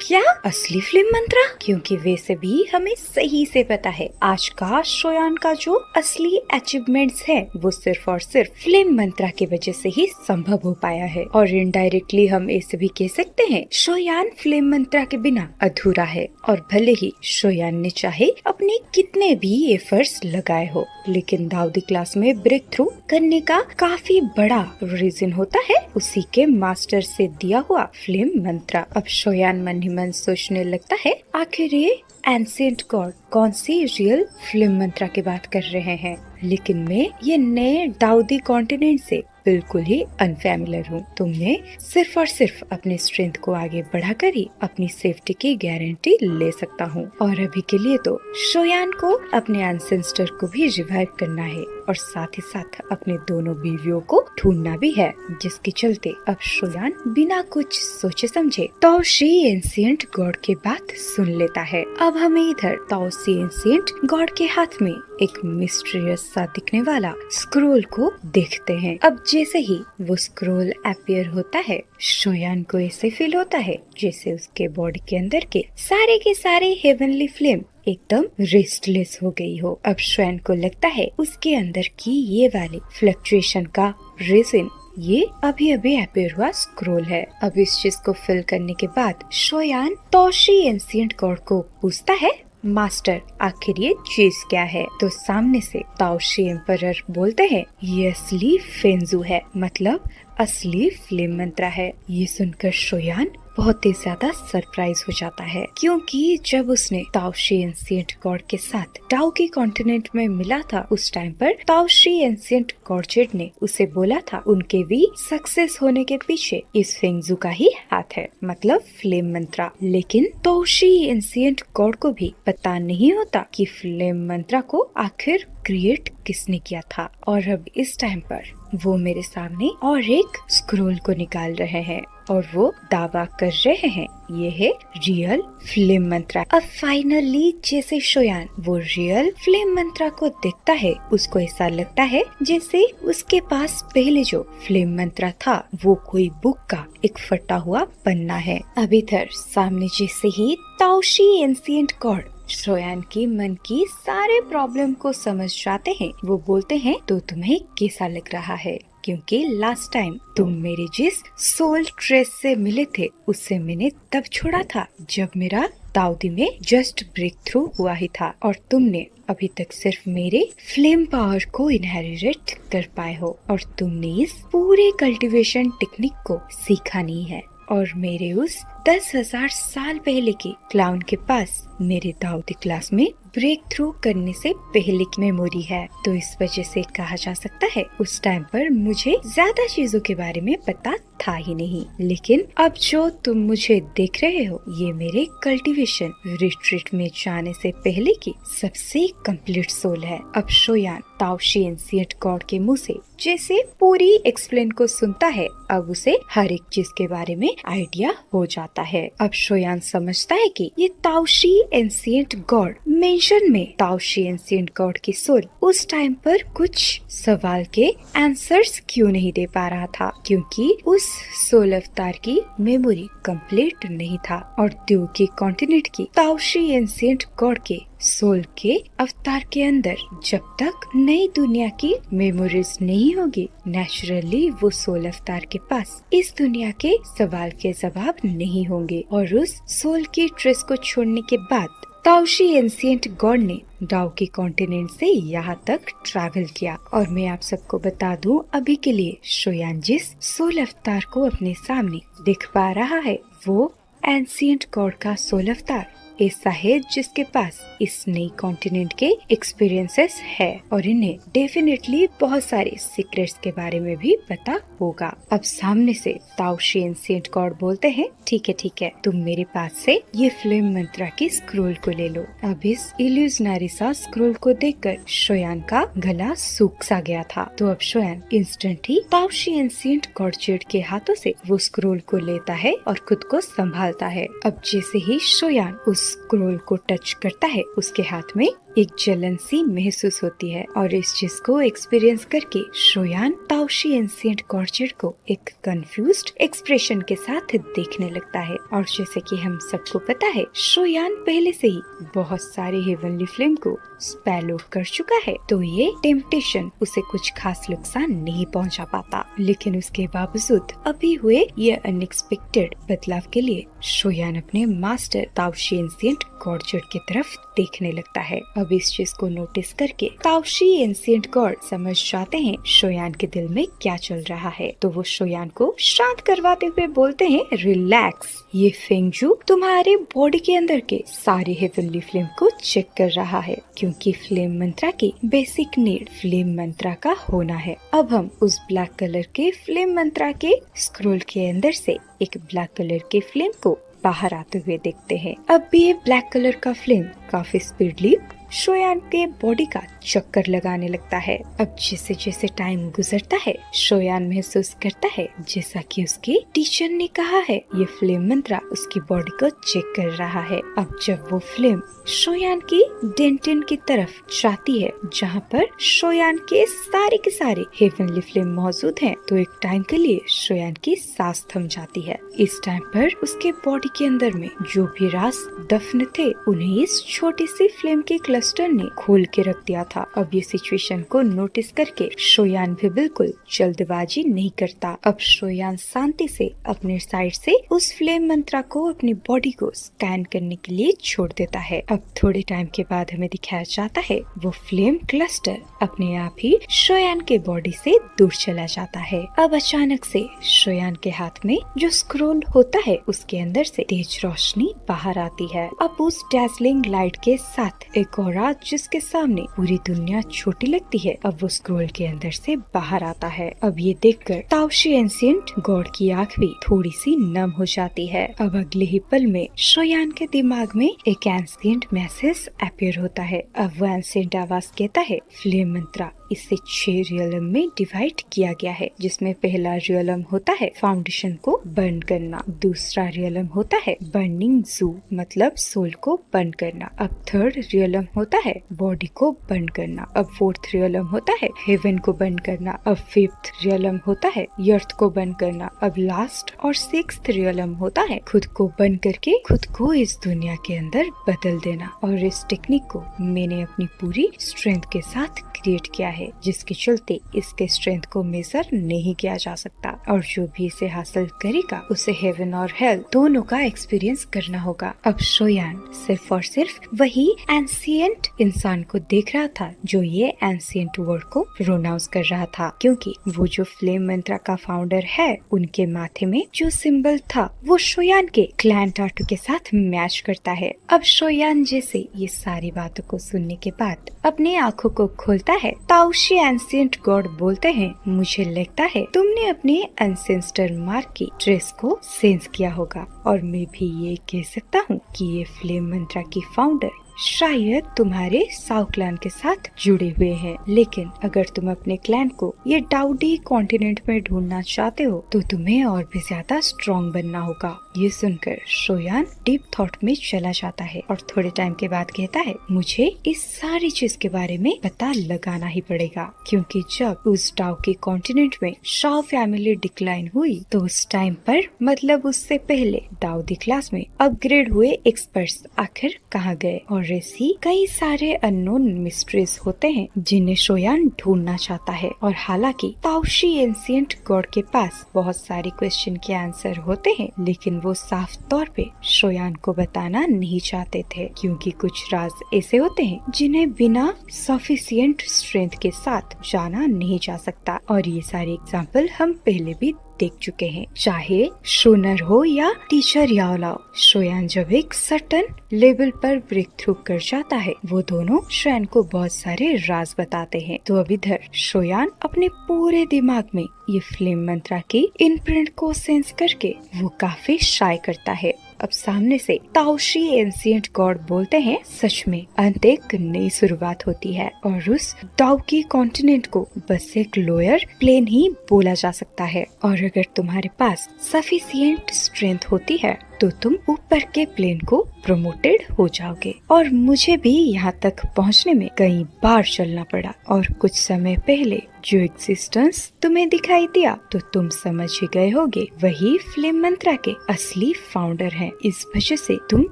क्या असली फ्लेम मंत्रा? क्योंकि वैसे भी हमें सही से पता है आज का शोयान का जो असली अचीवमेंट्स है वो सिर्फ और सिर्फ फ्लेम मंत्रा की वजह से ही संभव हो पाया है। और इनडायरेक्टली हम ऐसे भी कह सकते हैं शोयान फ्लेम मंत्रा के बिना अधूरा है। और भले ही शोयान ने चाहे अपने कितने भी एफर्ट्स लगाए हो, लेकिन दाऊदी क्लास में ब्रेक थ्रू करने का काफी बड़ा रीजन होता है उसी के मास्टर से दिया हुआ फ्लेम मंत्रा। अब शोयान मन ही मन सोचने लगता है, आखिर ये एंशिएंट गॉड कौन सी रियल फ्लेम मंत्रा की बात कर रहे हैं, लेकिन मैं ये नए दाऊदी कॉन्टिनेंट से बिल्कुल ही अनफैमिलियर हूँ। तो मैं सिर्फ और सिर्फ अपने स्ट्रेंथ को आगे बढ़ाकर ही अपनी सेफ्टी की गारंटी ले सकता हूँ। और अभी के लिए तो शोयान को अपने एंसेस्टर को भी रिवाइव करना है, और साथ ही साथ अपने दोनों बीवियों को ढूंढना भी है, जिसके चलते अब शोयान बिना कुछ सोचे समझे ताओशी एंशिएंट गॉड की बात सुन लेता है। अब हमें इधर ताओशी एंशिएंट गॉड के हाथ में एक मिस्टीरियस सा दिखने वाला स्क्रोल को देखते हैं। अब जैसे ही वो स्क्रोल अपीयर होता है, शोयान को ऐसे फील होता है जैसे उसके बॉडी के अंदर के सारे हेवनली फ्लेम एकदम रेस्टलेस हो गई हो। अब शोयान को लगता है उसके अंदर की ये वाली फ्लक्चुएशन का रीजन ये अभी अभी अपीयर हुआ स्क्रोल है। अब इस चीज को फिल करने के बाद शोयान तोशी एंशिएंट गॉड को पूछता है, मास्टर आखिर ये चीज क्या है? तो सामने से ताओशी एम्परर बोलते हैं, ये असली फेंजू है, मतलब असली फ्लेम मंत्र है। ये सुनकर शोयान बहुत ही ज्यादा सरप्राइज हो जाता है, क्योंकि जब उसने ताओशी एंशिएंट गॉड के साथ टाओकी कॉन्टिनेंट में मिला था उस टाइम पर ताओशी एंशिएंट गॉडजेट ने उसे बोला था उनके भी सक्सेस होने के पीछे इस फेंगजू का ही हाथ है, मतलब फ्लेम मंत्रा। लेकिन ताओशी एंशिएंट गॉड को भी पता नहीं होता कि फ्लेम मंत्रा को आखिर क्रिएट किसने किया था। और अब इस टाइम पर वो मेरे सामने और एक स्क्रोल को निकाल रहे हैं और वो दावा कर रहे हैं ये है रियल फ्लेम मंत्रा। अब फाइनली जैसे शोयान वो रियल फ्लेम मंत्रा को देखता है, उसको ऐसा लगता है जैसे उसके पास पहले जो फ्लेम मंत्रा था वो कोई बुक का एक फटा हुआ पन्ना है। अब इधर सामने जैसे ही ताओशी एंशिएंट गॉड शोयान के मन की सारे प्रॉब्लम को समझ जाते हैं। वो बोलते हैं, तो तुम्हें कैसा लग रहा है? क्योंकि लास्ट टाइम तुम मेरे जिस सोल ट्रेस से मिले थे उससे मैंने तब छोड़ा था जब मेरा दाऊदी में जस्ट ब्रेक थ्रू हुआ ही था, और तुमने अभी तक सिर्फ मेरे फ्लेम पावर को इनहेरिट कर पाए हो और तुमने इस पूरे कल्टीवेशन टेक्निक को सीखा नहीं है। और मेरे उस 10,000 साल पहले के क्लाउन के पास मेरे दाऊदी क्लास में ब्रेक थ्रू करने से पहले की मेमोरी है। तो इस वजह से कहा जा सकता है उस टाइम पर मुझे ज्यादा चीजों के बारे में पता था ही नहीं। लेकिन अब जो तुम मुझे देख रहे हो ये मेरे कल्टीवेशन रिट्रीट में जाने से पहले की सबसे कंप्लीट सोल है। अब शोयान ताओशी एंशिएंट गॉड के मुंह से जैसे पूरी एक्सप्लेन को सुनता है, अब उसे हर एक चीज के बारे में आइडिया हो जाता है। अब शोयान समझता है कि ये ताओशी एंशिएंट गॉड मेंशन में ताओशी एंशिएंट गॉड की सोल उस टाइम पर कुछ सवाल के आंसर्स क्यों नहीं दे पा रहा था, क्योंकि उस सोल अवतार की मेमोरी कंप्लीट नहीं था। और त्योकी कॉन्टिनेंट की ताओशी एंशिएंट गॉड के सोल के अवतार के अंदर जब तक नई दुनिया की मेमोरीज नहीं होगी, नेचुरली वो सोल अवतार के पास इस दुनिया के सवाल के जवाब नहीं होंगे। और उस सोल की ट्रेस को छोड़ने के बाद ताओशी एंशिएंट गॉड ने टाओकी कॉन्टिनेंट से यहाँ तक ट्रैवल किया। और मैं आप सबको बता दूं, अभी के लिए शोयान जिस सोल अवतार को अपने सामने दिख पा रहा है वो एंशिएंट गॉड का सोल अवतार ऐसा है जिसके पास इस नई कॉन्टिनेंट के एक्सपीरियंसेस है और इन्हें डेफिनेटली बहुत सारे सीक्रेट्स के बारे में भी पता होगा। अब सामने से ताओशी एंशिएंट गॉड बोलते हैं, ठीक है, तुम मेरे पास से ये फ्लेम मंत्रा की स्क्रोल को ले लो। अब इस इल्यूजनरी सा स्क्रोल को देखकर शोयान का गला सूख सा गया था। तो अब शोयान इंस्टेंट ही ताओशी एंशिएंट गॉडजेट के हाथों से वो स्क्रोल को लेता है और खुद को संभालता है। अब जैसे ही शोयान उस स्क्रोल को टच करता है उसके हाथ में एक जलन सी महसूस होती है और इस चीज को एक्सपीरियंस करके शोयान ताओशी एंशिएंट गॉडजेट को एक कंफ्यूज्ड एक्सप्रेशन के साथ देखने लगता है। और जैसे कि हम सबको पता है शोयान पहले से ही बहुत सारे हेवनली फ्लेम को स्पैलो कर चुका है, तो ये टेम्पटेशन उसे कुछ खास नुकसान नहीं पहुंचा पाता। लेकिन उसके बावजूद अभी हुए ये अनएक्सपेक्टेड बदलाव के लिए शोयान अपने मास्टर ताओशी एंशिएंट गॉडजेट की तरफ देखने लगता है। अब इस चीज को नोटिस करके ताओशी एंशिएंट गॉड समझ जाते हैं शोयान के दिल में क्या चल रहा है। तो वो शोयान को शांत करवाते हुए बोलते हैं, रिलैक्स, ये फेंगजू तुम्हारे बॉडी के अंदर के सारे हेवनली फ्लेम को चेक कर रहा है, क्योंकि फ्लेम मंत्रा की बेसिक नीड फ्लेम मंत्रा का होना है। अब हम उस ब्लैक कलर के फ्लेम मंत्रा के स्क्रोल के अंदर से एक ब्लैक कलर के फ्लेम को बाहर आते हुए देखते हैं। अब भी ये ब्लैक कलर का फ्लेम काफी स्पीडली शोयान के बॉडी का चक्कर लगाने लगता है। अब जैसे जैसे टाइम गुजरता है शोयान महसूस करता है जैसा कि उसके टीचर ने कहा है, ये फ्लेम मंत्रा उसकी बॉडी को चेक कर रहा है। अब जब वो फ्लेम शोयान की डेंटिन की तरफ जाती है जहाँ पर शोयान के सारे हेवनली फ्लेम मौजूद हैं, तो एक टाइम के लिए शोयान की सांस थम जाती है। इस टाइम पर उसके बॉडी के अंदर में जो भी राज दफन थे उन्हें इस छोटी सी फ्लेम के क्लस्टर ने खोल के रख दिया था। अब ये सिचुएशन को नोटिस करके शोयान भी बिल्कुल जल्दबाजी नहीं करता। अब शोयान शांति से अपने साइड से उस फ्लेम मंत्रा को अपनी बॉडी को स्कैन करने के लिए छोड़ देता है। अब थोड़े टाइम के बाद हमें दिखाया जाता है वो फ्लेम क्लस्टर अपने आप ही शोयान के बॉडी से दूर चला जाता है। अब अचानक से शोयान के हाथ में जो स्क्रोल होता है उसके अंदर से तेज रोशनी बाहर आती है। अब उस डैज़लिंग लाइट के साथ एक औरा जिसके सामने पूरी दुनिया छोटी लगती है, अब वो स्क्रोल के अंदर से बाहर आता है। अब ये देखकर ताओशी एंशिएंट गॉड की आंख भी थोड़ी सी नम हो जाती है। अब अगले ही पल में शोयान के दिमाग में एक एंशिएंट मैसेज अपीयर होता है। अब वो एंशिएंट आवाज कहता है, फ्लेम मंत्रा इसे 6 रियलम में डिवाइड किया गया है, जिसमें पहला रियलम होता है फाउंडेशन को बर्न करना, दूसरा रियलम होता है बर्निंग जू मतलब सोल को बर्न करना, अब थर्ड रियलम होता है बॉडी को बर्न करना, अब फोर्थ रियलम होता है हेवन को बर्न करना, अब फिफ्थ रियलम होता है अर्थ को बर्न करना, अब लास्ट और सिक्स्थ रियलम होता है खुद को बर्न करके खुद को इस दुनिया के अंदर बदल देना। और इस टेक्निक को मैंने अपनी पूरी स्ट्रेंथ के साथ क्रिएट किया है, जिसके चलते इसके स्ट्रेंथ को मेजर नहीं किया जा सकता और जो भी इसे हासिल करेगा उसे हेवन और हेल दोनों का एक्सपीरियंस करना होगा। अब शोयान सिर्फ और सिर्फ वही एंशिएंट इंसान को देख रहा था जो ये एंशिएंट वर्ड को प्रोनाउंस कर रहा था, क्योंकि वो जो फ्लेम मंत्रा का फाउंडर है उनके माथे में जो सिंबल था वो शोयान के क्लैन टाटू के साथ मैच करता है। अब शोयान जैसे ये सारी बातों को सुनने के बाद अपनी आंखों को खोलता है। ताओशी एंशिएंट गॉड बोलते हैं, मुझे लगता है तुमने अपने एंसेस्टर मार्क की ट्रेस को सेंस किया होगा और मैं भी ये कह सकता हूँ कि ये फ्लेम मंत्रा की फाउंडर शायद तुम्हारे साउ क्लैन के साथ जुड़े हुए हैं। लेकिन अगर तुम अपने क्लैन को ये डाउडी कॉन्टिनेंट में ढूंढना चाहते हो तो तुम्हें और भी ज्यादा स्ट्रॉन्ग बनना होगा। ये सुनकर शोयान डीप थॉट में चला जाता है और थोड़े टाइम के बाद कहता है, मुझे इस सारी चीज के बारे में पता लगाना ही पड़ेगा, क्योंकि जब उस डाउकी कॉन्टिनेंट में शाओ फैमिली डिक्लाइन हुई तो उस टाइम पर मतलब उससे पहले दाऊदी क्लास में अपग्रेड हुए एक्सपर्ट्स आखिर कहाँ गए। और ऐसी कई सारे अननोन मिस्ट्रीज होते हैं जिन्हें शोयान ढूंढना चाहता है। और हालांकि ताओशी एंशिएंट गॉड के पास बहुत सारे क्वेश्चन के आंसर होते हैं, लेकिन वो साफ तौर पे शोयान को बताना नहीं चाहते थे, क्योंकि कुछ राज ऐसे होते हैं जिन्हें बिना सफिशिएंट स्ट्रेंथ के साथ जाना नहीं जा सकता। और ये सारे एग्जाम्पल हम पहले भी देख चुके हैं, चाहे शोनर हो या टीचर याओलाओ। शोयान जब एक सर्टन लेवल पर ब्रेक थ्रू कर जाता है वो दोनों शोयान को बहुत सारे राज बताते हैं। तो अब इधर शोयान अपने पूरे दिमाग में ये फ्लेम मंत्रा की इनप्रिंट को सेंस करके वो काफी शाय करता है। अब सामने से ताओशी एंशिएंट गॉड बोलते हैं, सच में अंत एक नई शुरुआत होती है और उस डाउकी कॉन्टिनेंट को बस एक लोअर प्लेन ही बोला जा सकता है। और अगर तुम्हारे पास सफिशिएंट स्ट्रेंथ होती है तो तुम ऊपर के प्लेन को प्रमोटेड हो जाओगे। और मुझे भी यहाँ तक पहुँचने में कई बार चलना पड़ा और कुछ समय पहले जो एग्जिस्टेंस तुम्हें दिखाई दिया तो तुम समझ ही गए होगे वही फ्लेम मंत्रा के असली फाउंडर हैं। इस वजह से तुम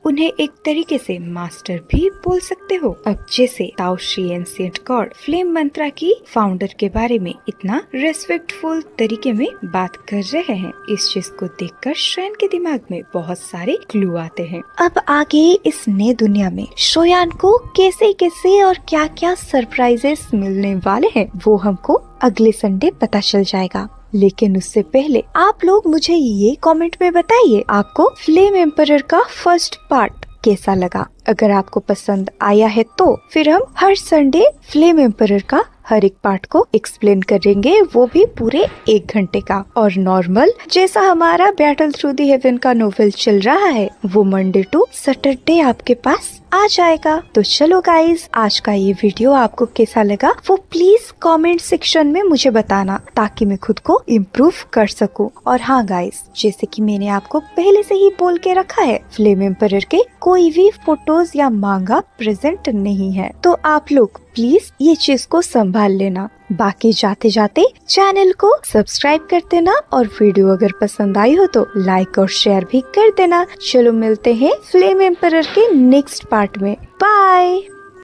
उन्हें एक तरीके से मास्टर भी बोल सकते हो। अब जैसे ताओशी एंशिएंट गॉड फ्लेम मंत्रा की फाउंडर के बारे में इतना रेस्पेक्टफुल तरीके में बात कर रहे हैं, इस चीज को देखकर शोयान के दिमाग में बहुत सारे क्लू आते हैं। अब आगे इस नए दुनिया में शोयान को कैसे कैसे और क्या क्या सरप्राइजेस मिलने वाले हैं वो हमको अगले संडे पता चल जाएगा। लेकिन उससे पहले आप लोग मुझे ये कमेंट में बताइए आपको फ्लेम एम्परर का फर्स्ट पार्ट कैसा लगा। अगर आपको पसंद आया है तो फिर हम हर संडे फ्लेम एम्परर का हर एक पार्ट को एक्सप्लेन करेंगे, वो भी पूरे 1 घंटे का। और नॉर्मल जैसा हमारा बैटल थ्रू द हेवन का नोवेल चल रहा है वो मंडे टू सैटरडे आपके पास आ जाएगा। तो चलो गाइज, आज का ये वीडियो आपको कैसा लगा वो प्लीज कमेंट सेक्शन में मुझे बताना, ताकि मैं खुद को इम्प्रूव कर सकूं। और हाँ गाइज, जैसे कि मैंने आपको पहले से ही बोल के रखा है, फ्लेम एम्परर के कोई भी फोटोज वीडियोस या मांगा प्रेजेंट नहीं है, तो आप लोग प्लीज ये चीज को संभाल लेना। बाकी जाते जाते चैनल को सब्सक्राइब कर देना और वीडियो अगर पसंद आई हो तो लाइक और शेयर भी कर देना। चलो मिलते हैं फ्लेम एम्परर के नेक्स्ट पार्ट में। बाय।